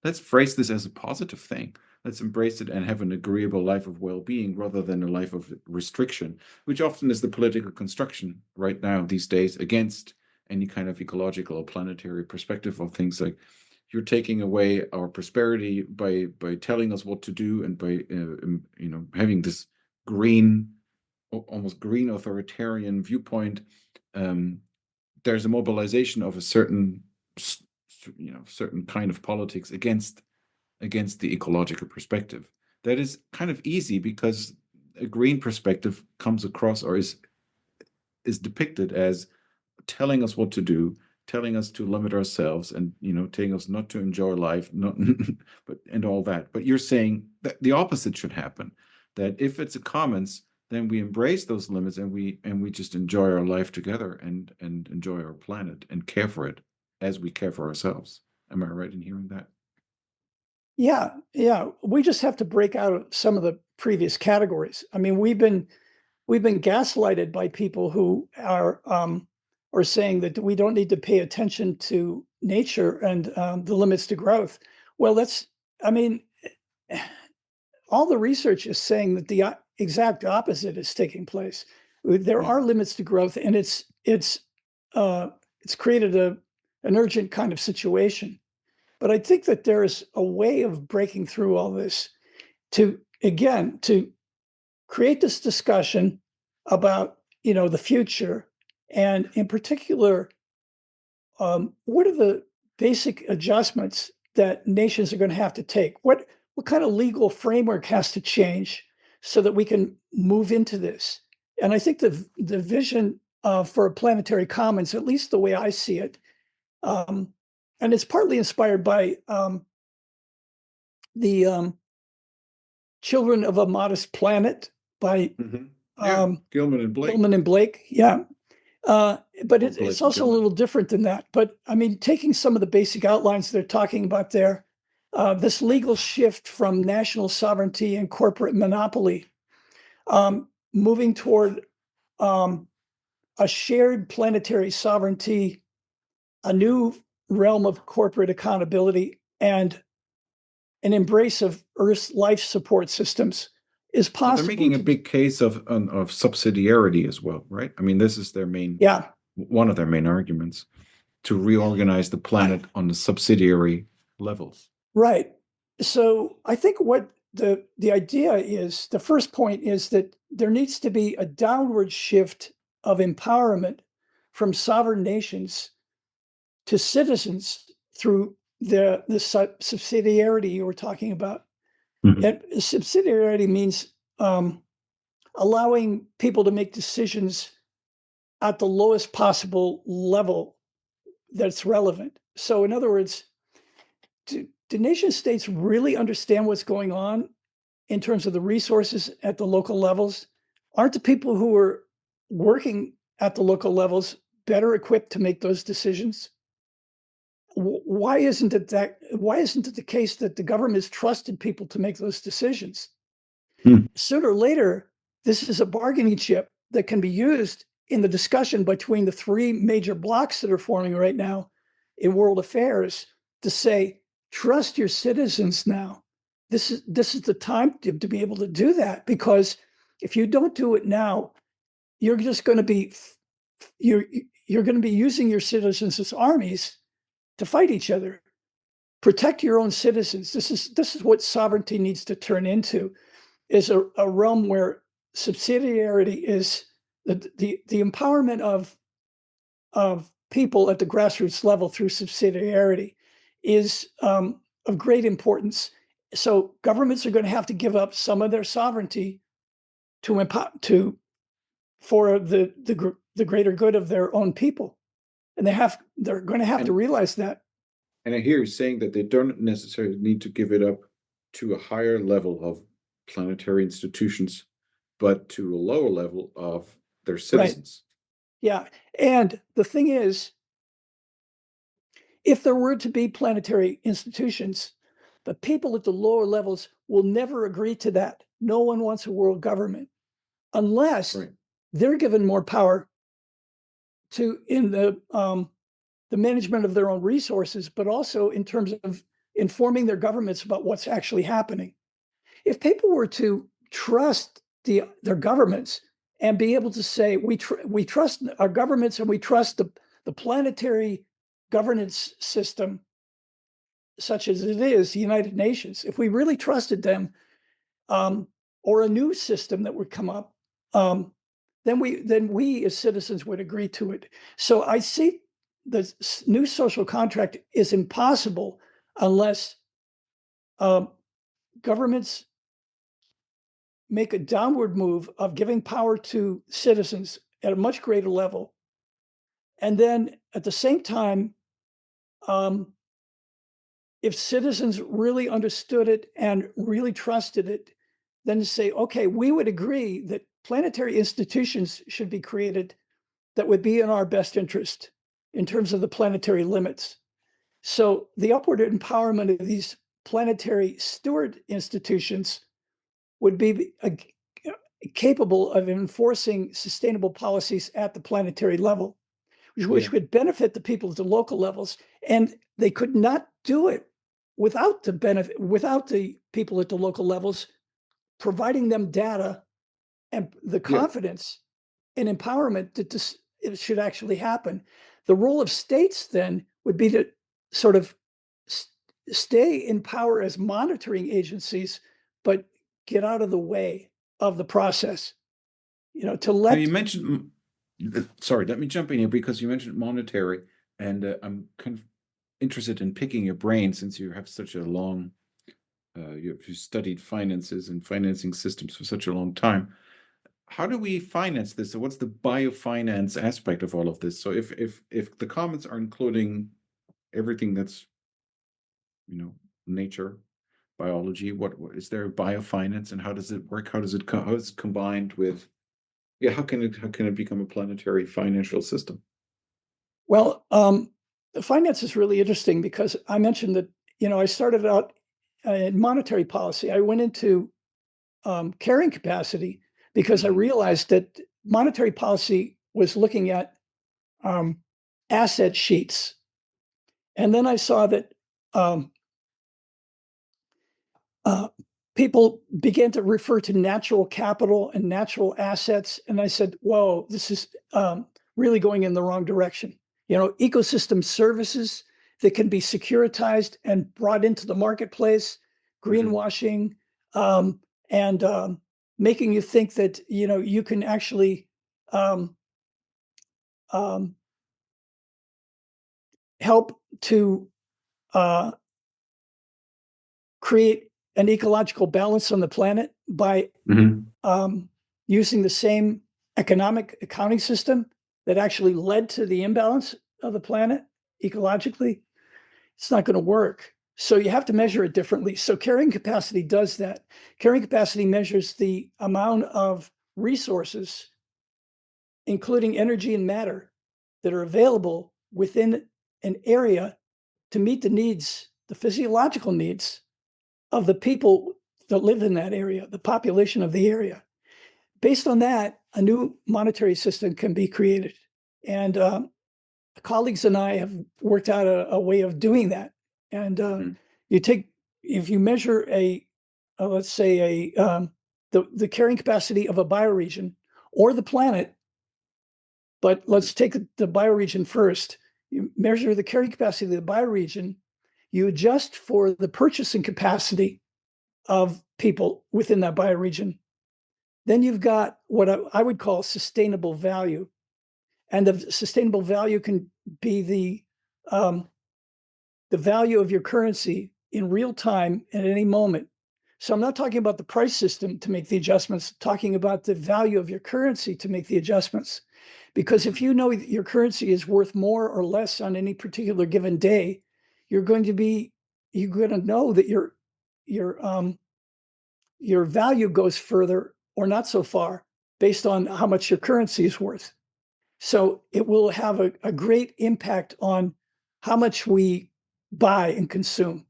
let's phrase this as a positive thing. Let's embrace it and have an agreeable life of well-being rather than a life of restriction, which often is the political construction right now these days against any kind of ecological or planetary perspective of things. Like, you're taking away our prosperity by telling us what to do, and by having this almost green authoritarian viewpoint. There's a mobilization of a certain kind of politics against the ecological perspective. That is kind of easy because a green perspective comes across, or is depicted as telling us what to do, telling us to limit ourselves, and telling us not to enjoy life, not and all that. But you're saying that the opposite should happen. That if it's a commons, then we embrace those limits, and we just enjoy our life together, and enjoy our planet and care for it as we care for ourselves. Am I right in hearing that? Yeah, yeah. We just have to break out of some of the previous categories. I mean, we've been gaslighted by people who are saying that we don't need to pay attention to nature and the limits to growth. Well, I mean, all the research is saying that the exact opposite is taking place. There are limits to growth, and it's created an urgent kind of situation. But I think that there is a way of breaking through all this to create this discussion about the future, and in particular, what are the basic adjustments that nations are going to have to take? What kind of legal framework has to change so that we can move into this? And I think the vision for a planetary commons, at least the way I see it, and it's partly inspired by the Children of a Modest Planet by Gilman and Blake. Gilman and Blake. Yeah. But it's Blake also a Gilman. little different than that. But I mean, taking some of the basic outlines they're talking about there, this legal shift from national sovereignty and corporate monopoly, moving toward a shared planetary sovereignty, a new realm of corporate accountability, and an embrace of Earth's life support systems is possible. They're making a big case of subsidiarity as well, right? I mean, this is their main, one of their main arguments, to reorganize the planet on the subsidiary levels. Right. So I think what the idea is, the first point is that there needs to be a downward shift of empowerment from sovereign nations to citizens through the subsidiarity you were talking about. And subsidiarity means allowing people to make decisions at the lowest possible level that's relevant. So in other words, do nation states really understand what's going on in terms of the resources at the local levels? Aren't the people who are working at the local levels better equipped to make those decisions? Why isn't it the case that the government has trusted people to make those decisions? Sooner or later, this is a bargaining chip that can be used in the discussion between the three major blocs that are forming right now in world affairs to say, trust your citizens now. This is the time to be able to do that, because if you don't do it now, you're just going to be you're going to be using your citizens as armies to fight each other. Protect your own citizens. This is what sovereignty needs to turn into, is a realm where subsidiarity is the empowerment of people at the grassroots level through subsidiarity is of great importance. So governments are going to have to give up some of their sovereignty for the greater good of their own people, and they're going to have to realize that. And I hear you saying that they don't necessarily need to give it up to a higher level of planetary institutions, but to a lower level of their citizens. Right. Yeah. And the thing is, if there were to be planetary institutions, the people at the lower levels will never agree to that. No one wants a world government unless they're given more power in the management of their own resources, but also in terms of informing their governments about what's actually happening. If people were to trust their governments and be able to say, we trust our governments and we trust the planetary governance system, such as it is, the United Nations, if we really trusted them, or a new system that would come up, then we as citizens would agree to it. So I see the new social contract is impossible unless governments make a downward move of giving power to citizens at a much greater level. And then at the same time, if citizens really understood it and really trusted it, then to say, okay, we would agree that planetary institutions should be created that would be in our best interest in terms of the planetary limits. So the upward empowerment of these planetary steward institutions would be capable of enforcing sustainable policies at the planetary level, which would benefit the people at the local levels. And they could not do it without the people at the local levels providing them data and the confidence and empowerment that this it should actually happen. The role of states then would be to sort of stay in power as monitoring agencies, but get out of the way of the process. To let. Now you mentioned, sorry, let me jump in here because you mentioned monetary, and I'm kind of interested in picking your brain since you have such a long, you've studied finances and financing systems for such a long time. How do we finance this? So what's the biofinance aspect of all of this? So if the commons are including everything that's, nature, biology, what is there biofinance, and how does it work? How is it combined with, how can it become a planetary financial system? Well, finance is really interesting because I mentioned that, I started out in monetary policy. I went into carrying capacity because I realized that monetary policy was looking at asset sheets. And then I saw that people began to refer to natural capital and natural assets. And I said, whoa, this is really going in the wrong direction. Ecosystem services that can be securitized and brought into the marketplace, greenwashing, and making you think that, you can actually help to create an ecological balance on the planet by using the same economic accounting system that actually led to the imbalance of the planet ecologically. It's not going to work. So you have to measure it differently. So carrying capacity does that. Carrying capacity measures the amount of resources, including energy and matter, that are available within an area to meet the needs, the physiological needs of the people that live in that area, the population of the area. Based on that, a new monetary system can be created. And colleagues and I have worked out a way of doing that. And if you measure let's say the carrying capacity of a bioregion or the planet, but let's take the bioregion first. You measure the carrying capacity of the bioregion, you adjust for the purchasing capacity of people within that bioregion. Then you've got what I would call sustainable value. And the sustainable value can be the value of your currency in real time at any moment. So I'm not talking about the price system to make the adjustments, talking about the value of your currency to make the adjustments. Because if you know that your currency is worth more or less on any particular given day, you're going to know that your value goes further or not so far based on how much your currency is worth. So it will have a great impact on how much we buy and consume.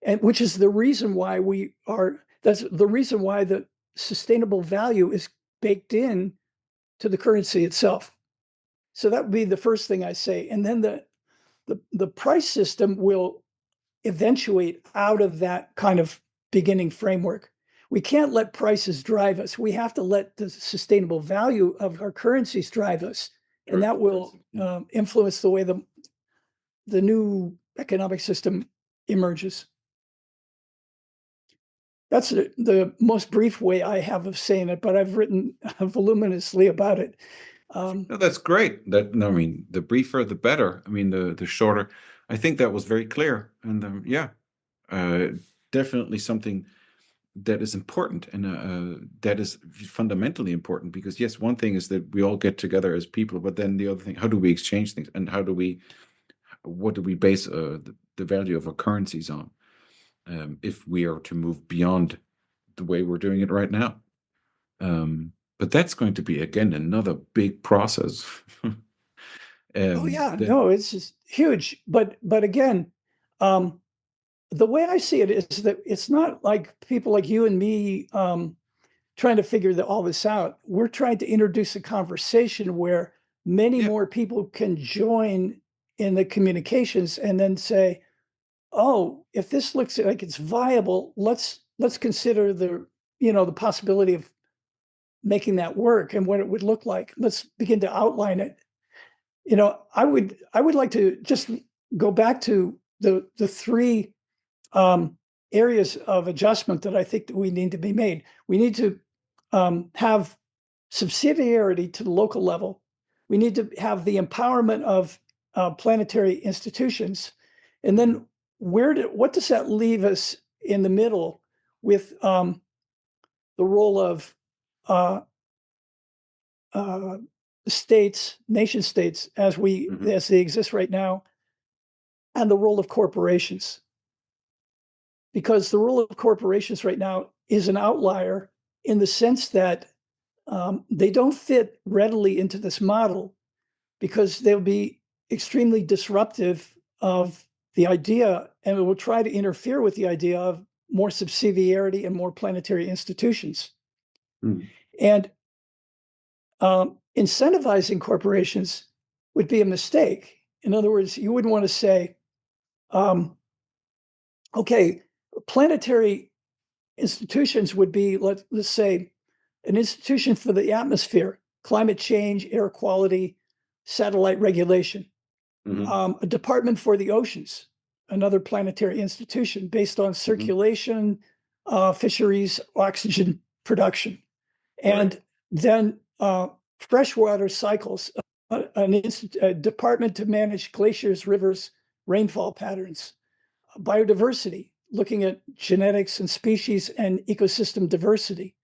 And which is the reason why that's the reason why the sustainable value is baked in to the currency itself. So that would be the first thing I say. And then the price system will eventuate out of that kind of beginning framework. We can't let prices drive us. We have to let the sustainable value of our currencies drive us. And that will influence the way the new economic system emerges. That's the most brief way I have of saying it, but I've written voluminously about it. No, that's great. The briefer, the better. The shorter. I think that was very clear. And definitely something that is important, and that is fundamentally important, because yes, one thing is that we all get together as people, but then the other thing, how do we exchange things, and what do we base the value of our currencies on, if we are to move beyond the way we're doing it right now. But that's going to be, again, another big process. No, it's just huge. But again, the way I see it is that it's not like people like you and me trying to figure all this out. We're trying to introduce a conversation where many more people can join in the communications and then say, oh, if this looks like it's viable, let's consider the possibility of making that work and what it would look like. Let's begin to outline it. I would like to just go back to the three areas of adjustment that I think that we need to be made. We need to have subsidiarity to the local level. We need to have the empowerment of planetary institutions. And then what does that leave us in the middle with the role of states, nation states, as they exist right now, and the role of corporations? Because the role of corporations right now is an outlier in the sense that they don't fit readily into this model because they'll be extremely disruptive of the idea, and it will try to interfere with the idea of more subsidiarity and more planetary institutions. And incentivizing corporations would be a mistake. In other words, you wouldn't want to say, okay, planetary institutions would be, let's say, an institution for the atmosphere, climate change, air quality, satellite regulation, a department for the oceans, another planetary institution based on circulation, fisheries, oxygen production, and then freshwater cycles, a department to manage glaciers, rivers, rainfall patterns, biodiversity, looking at genetics and species and ecosystem diversity.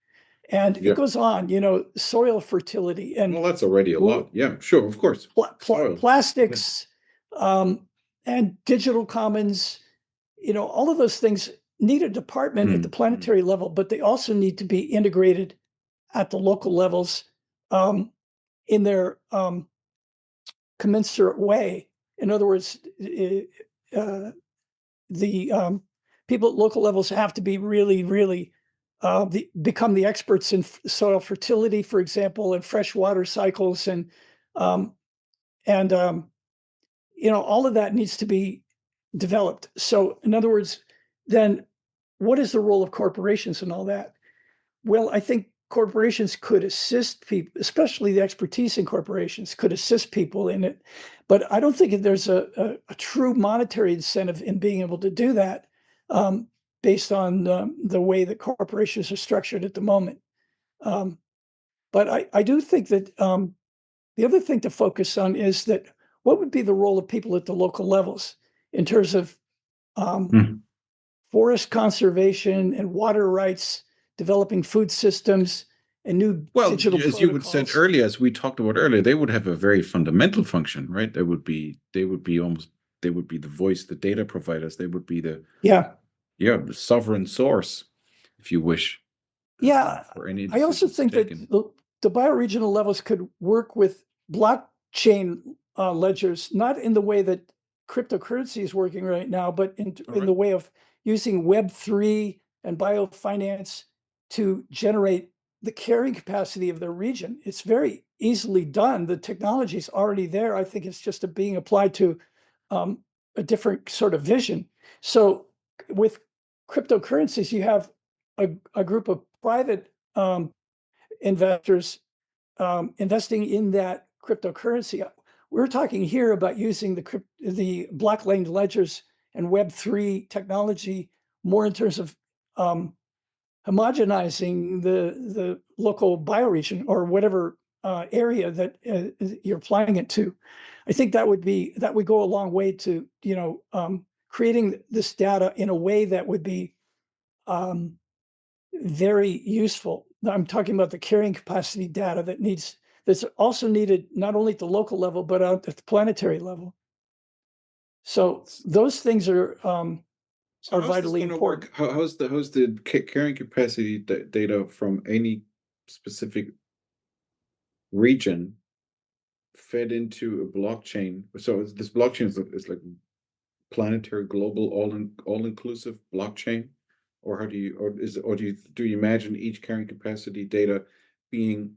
And it goes on, soil fertility. And well, that's already a lot. Yeah, sure, of course. Plastics and digital commons, all of those things need a department at the planetary level, but they also need to be integrated at the local levels in their commensurate way. In other words, the people at local levels have to be really, really become the experts in soil fertility, for example, and freshwater cycles, and all of that needs to be developed. So, in other words, then what is the role of corporations and all that? Well, I think corporations could assist people, especially the expertise in corporations could assist people in it. But I don't think there's a true monetary incentive in being able to do that based on the way that corporations are structured at the moment. But I do think that the other thing to focus on is that what would be the role of people at the local levels in terms of forest conservation and water rights, developing food systems and new digital as protocols. You would said earlier, as we talked about earlier, they would have a very fundamental function, right? They would be the voice, the data providers. They would be the the sovereign source, if you wish. For any I also think taken. That the bioregional levels could work with blockchain ledgers, not in the way that cryptocurrency is working right now, but in the way of using Web3 and biofinance to generate the carrying capacity of their region. It's very easily done. The technology is already there. I think it's just being applied to a different sort of vision. So with cryptocurrencies, you have a group of private investors investing in that cryptocurrency. We're talking here about using the blockchain ledgers and Web3 technology more in terms of homogenizing the local bioregion or whatever area that you're applying it to. I think that would go a long way to creating this data in a way that would be very useful. I'm talking about the carrying capacity data that's also needed not only at the local level but at the planetary level. So those things are vitally important. How's the carrying capacity data from any specific region fed into a blockchain? So this blockchain is like planetary, global, all-inclusive blockchain, or how do you, or do you imagine each carrying capacity data being?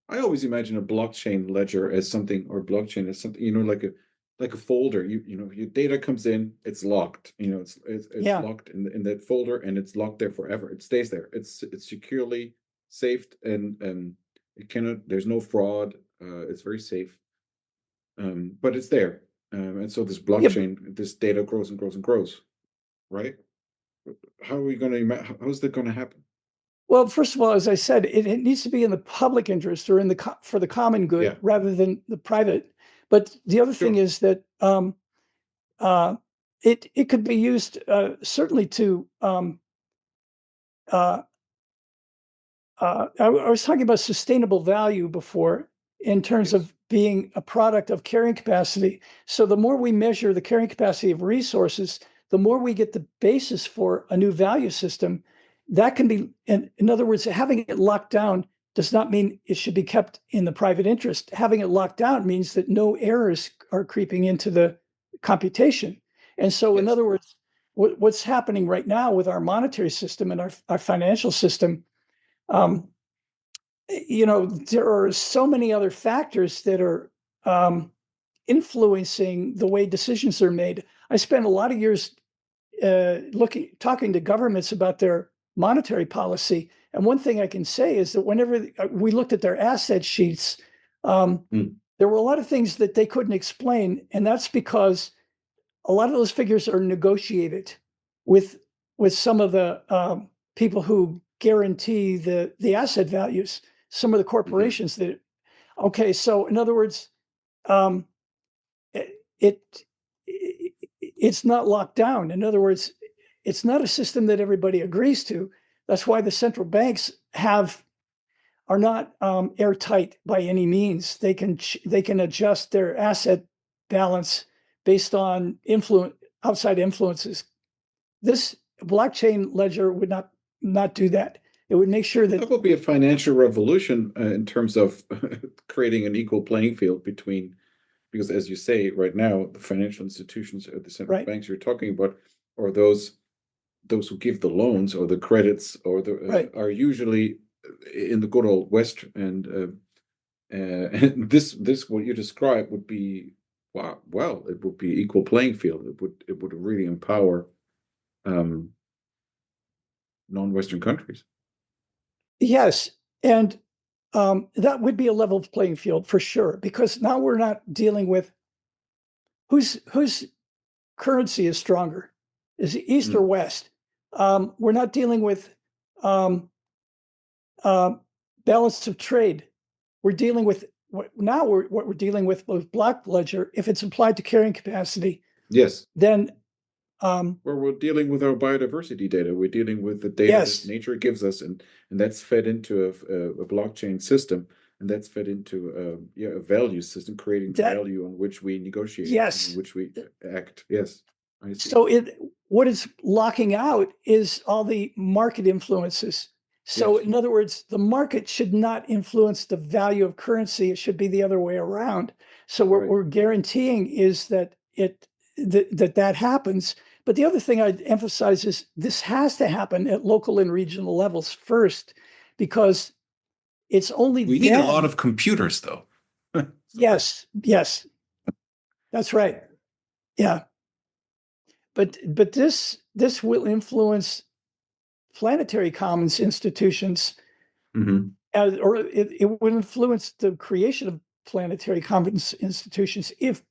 I always imagine a blockchain ledger as something, or blockchain as something, like a folder. Your data comes in, it's locked. It's Yeah. locked in that folder, and it's locked there forever. It stays there. It's securely saved, and it cannot. There's no fraud. It's very safe. But it's there. And so this blockchain, this data grows and grows and grows, right? How are we going to? How's that going to happen? Well, first of all, as I said, it needs to be in the public interest or for the common good Yeah. rather than the private. But the other thing Sure. is that it could be used certainly to. I was talking about sustainable value before in terms Yes. of being a product of carrying capacity. So the more we measure the carrying capacity of resources, the more we get the basis for a new value system. That can be, in other words, having it locked down does not mean it should be kept in the private interest. Having it locked down means that no errors are creeping into the computation. And so, in Yes. other words, what's happening right now with our monetary system and our financial system, there are so many other factors that are influencing the way decisions are made. I spent a lot of years talking to governments about their monetary policy. And one thing I can say is that whenever we looked at their asset sheets, there were a lot of things that they couldn't explain. And that's because a lot of those figures are negotiated with some of the people who guarantee the asset values, some of the corporations that. Okay, so in other words, um, it it's not locked down. In other words, it's not a system that everybody agrees to. That's why the central banks are not airtight by any means. They can adjust their asset balance based on outside influences. This blockchain ledger would not do that. It would make sure That that. will be a financial revolution in terms of creating an equal playing field between, because as you say, right now, the financial institutions or the central Right. banks you're talking about, or those who give the loans or the credits or Right. are usually in the good old West, and this what you describe would be, wow, well, it would be equal playing field. It would really empower non-Western countries. Yes, and that would be a level playing field for sure, because now we're not dealing with whose currency is stronger, is it East or West? We're not dealing with um, balance of trade. We're dealing with what we're dealing with block ledger. If it's applied to carrying capacity, Yes. then Well, we're dealing with our biodiversity data. We're dealing with the data yes, that nature gives us, and that's fed into a blockchain system, and that's fed into a value system, creating the that value on which we negotiate, on yes. which we act. Yes, I see. So what it's locking out is all the market influences. So Yes. in other words, the market should not influence the value of currency. It should be the other way around. So what Right. we're guaranteeing is that that happens. But the other thing I'd emphasize is this has to happen at local and regional levels first, because it's only We need a lot then. of computers, though. Yes, that's right. Yeah. But this will influence planetary commons institutions, Mhm. or it would influence the creation of planetary commons institutions if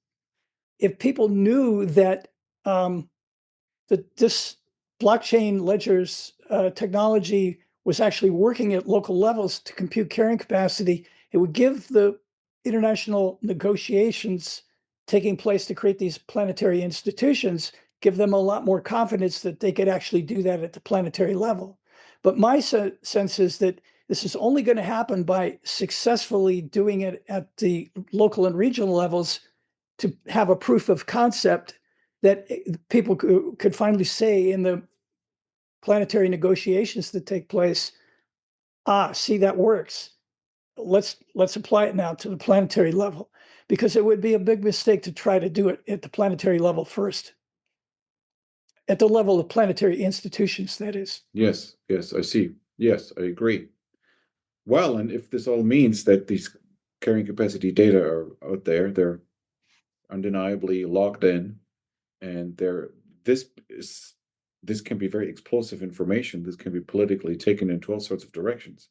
people knew that that this blockchain ledgers technology was actually working at local levels to compute carrying capacity. It would give the international negotiations taking place to create these planetary institutions, give them a lot more confidence that they could actually do that at the planetary level. But my sense is that this is only going to happen by successfully doing it at the local and regional levels to have a proof of concept that people could finally say in the planetary negotiations that take place, see, that works. Let's apply it now to the planetary level, because it would be a big mistake to try to do it at the planetary level first. at the level of planetary institutions, that is. Yes, yes, I see. Yes, I agree. Well, and if this all means that these carrying capacity data are out there, they're undeniably logged in, and this can be very explosive information. This can be politically taken into all sorts of directions.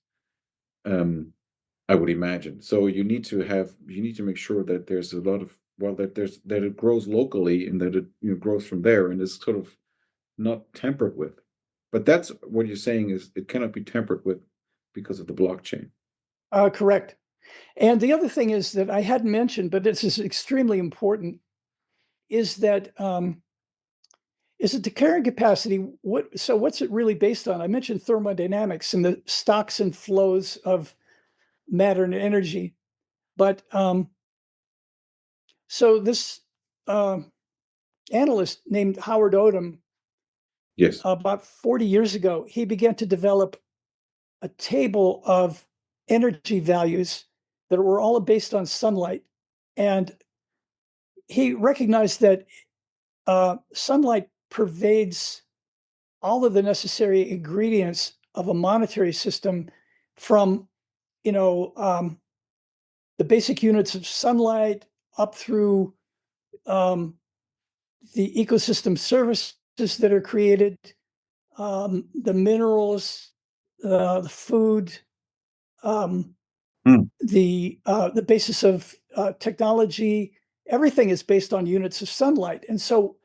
I would imagine. So you need to make sure that there's a lot of that it grows locally and that it grows from there and is sort of not tampered with. But that's what you're saying is it cannot be tampered with because of the blockchain. Correct. And the other thing is that I hadn't mentioned, but this is extremely important, is that the carrying capacity, what's it really based on? I mentioned thermodynamics and the stocks and flows of matter and energy. But so this analyst named Howard Odum, Yes. about 40 years ago, he began to develop a table of energy values that were all based on sunlight. And he recognized that sunlight pervades all of the necessary ingredients of a monetary system, from the basic units of sunlight up through the ecosystem services that are created, the minerals, the food, the basis of technology. Everything is based on units of sunlight. And so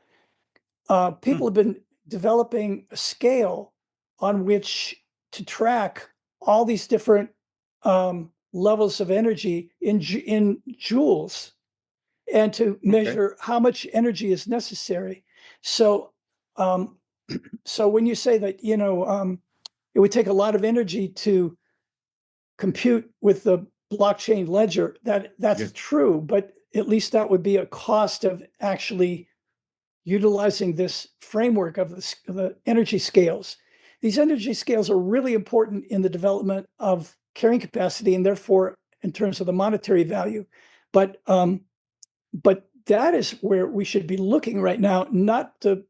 people have been developing a scale on which to track all these different levels of energy in joules, and to measure how much energy is necessary. So, so when you say that, it would take a lot of energy to compute with the blockchain ledger, that's true, but at least that would be a cost of actually utilizing this framework of the energy scales. These energy scales are really important in the development of carrying capacity, and therefore in terms of the monetary value. But that is where we should be looking right now, not the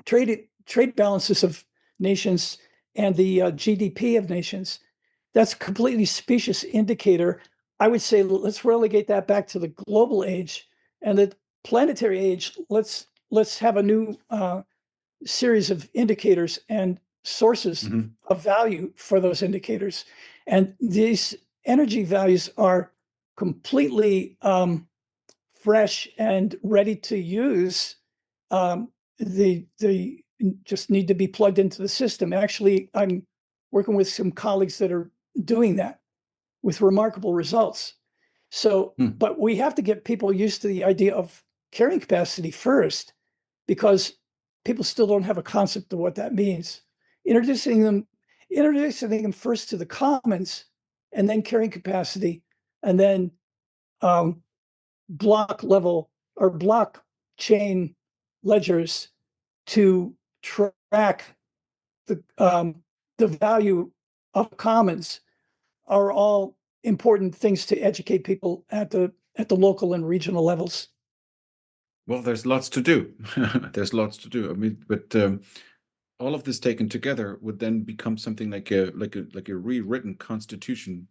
trade balances of nations and the GDP of nations. That's a completely specious indicator. I would say let's relegate that back to the global age, and the planetary age. Let's have a new series of indicators and sources of value for those indicators. And these energy values are completely fresh and ready to use. They just need to be plugged into the system. Actually, I'm working with some colleagues that are doing that with remarkable results. So, but we have to get people used to the idea of carrying capacity first, because people still don't have a concept of what that means. Introducing them first to the commons, and then carrying capacity, and then block level or blockchain ledgers to track the value of commons, are all important things to educate people at the local and regional levels. Well, there's lots to do. There's lots to do. I mean, but all of this taken together would then become something like a rewritten constitution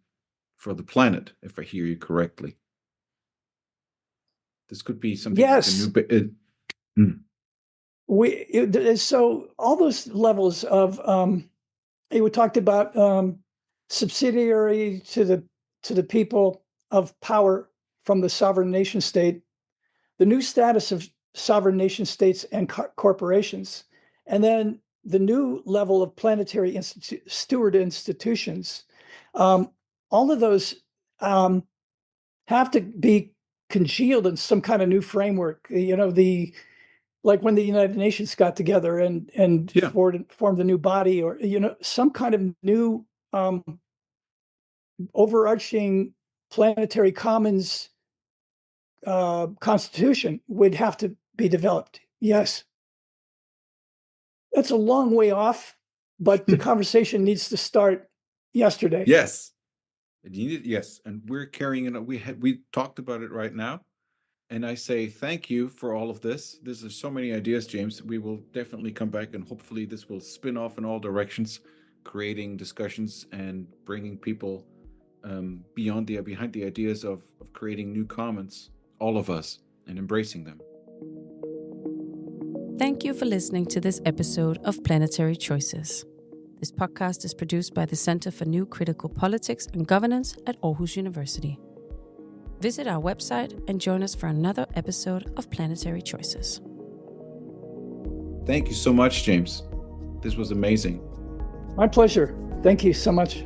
for the planet, if I hear you correctly. This could be something yes. like a new. So all those levels of we talked about subsidiary to the people of power from the sovereign nation state, the new status of sovereign nation states and corporations, and then the new level of planetary steward institutions. All of those have to be congealed in some kind of new framework. Like when the United Nations got together and formed a new body, or some kind of new overarching planetary commons constitution would have to be developed. Yes. That's a long way off, but the conversation needs to start yesterday. Yes. Yes. And we're carrying it. We talked about it right now. And I say thank you for all of this. There's so many ideas, James. We will definitely come back, and hopefully this will spin off in all directions, creating discussions and bringing people behind the ideas of creating new commons, all of us, and embracing them. Thank you for listening to this episode of Planetary Choices. This podcast is produced by the Center for New Critical Politics and Governance at Aarhus University. Visit our website and join us for another episode of Planetary Choices. Thank you so much, James. This was amazing. My pleasure. Thank you so much.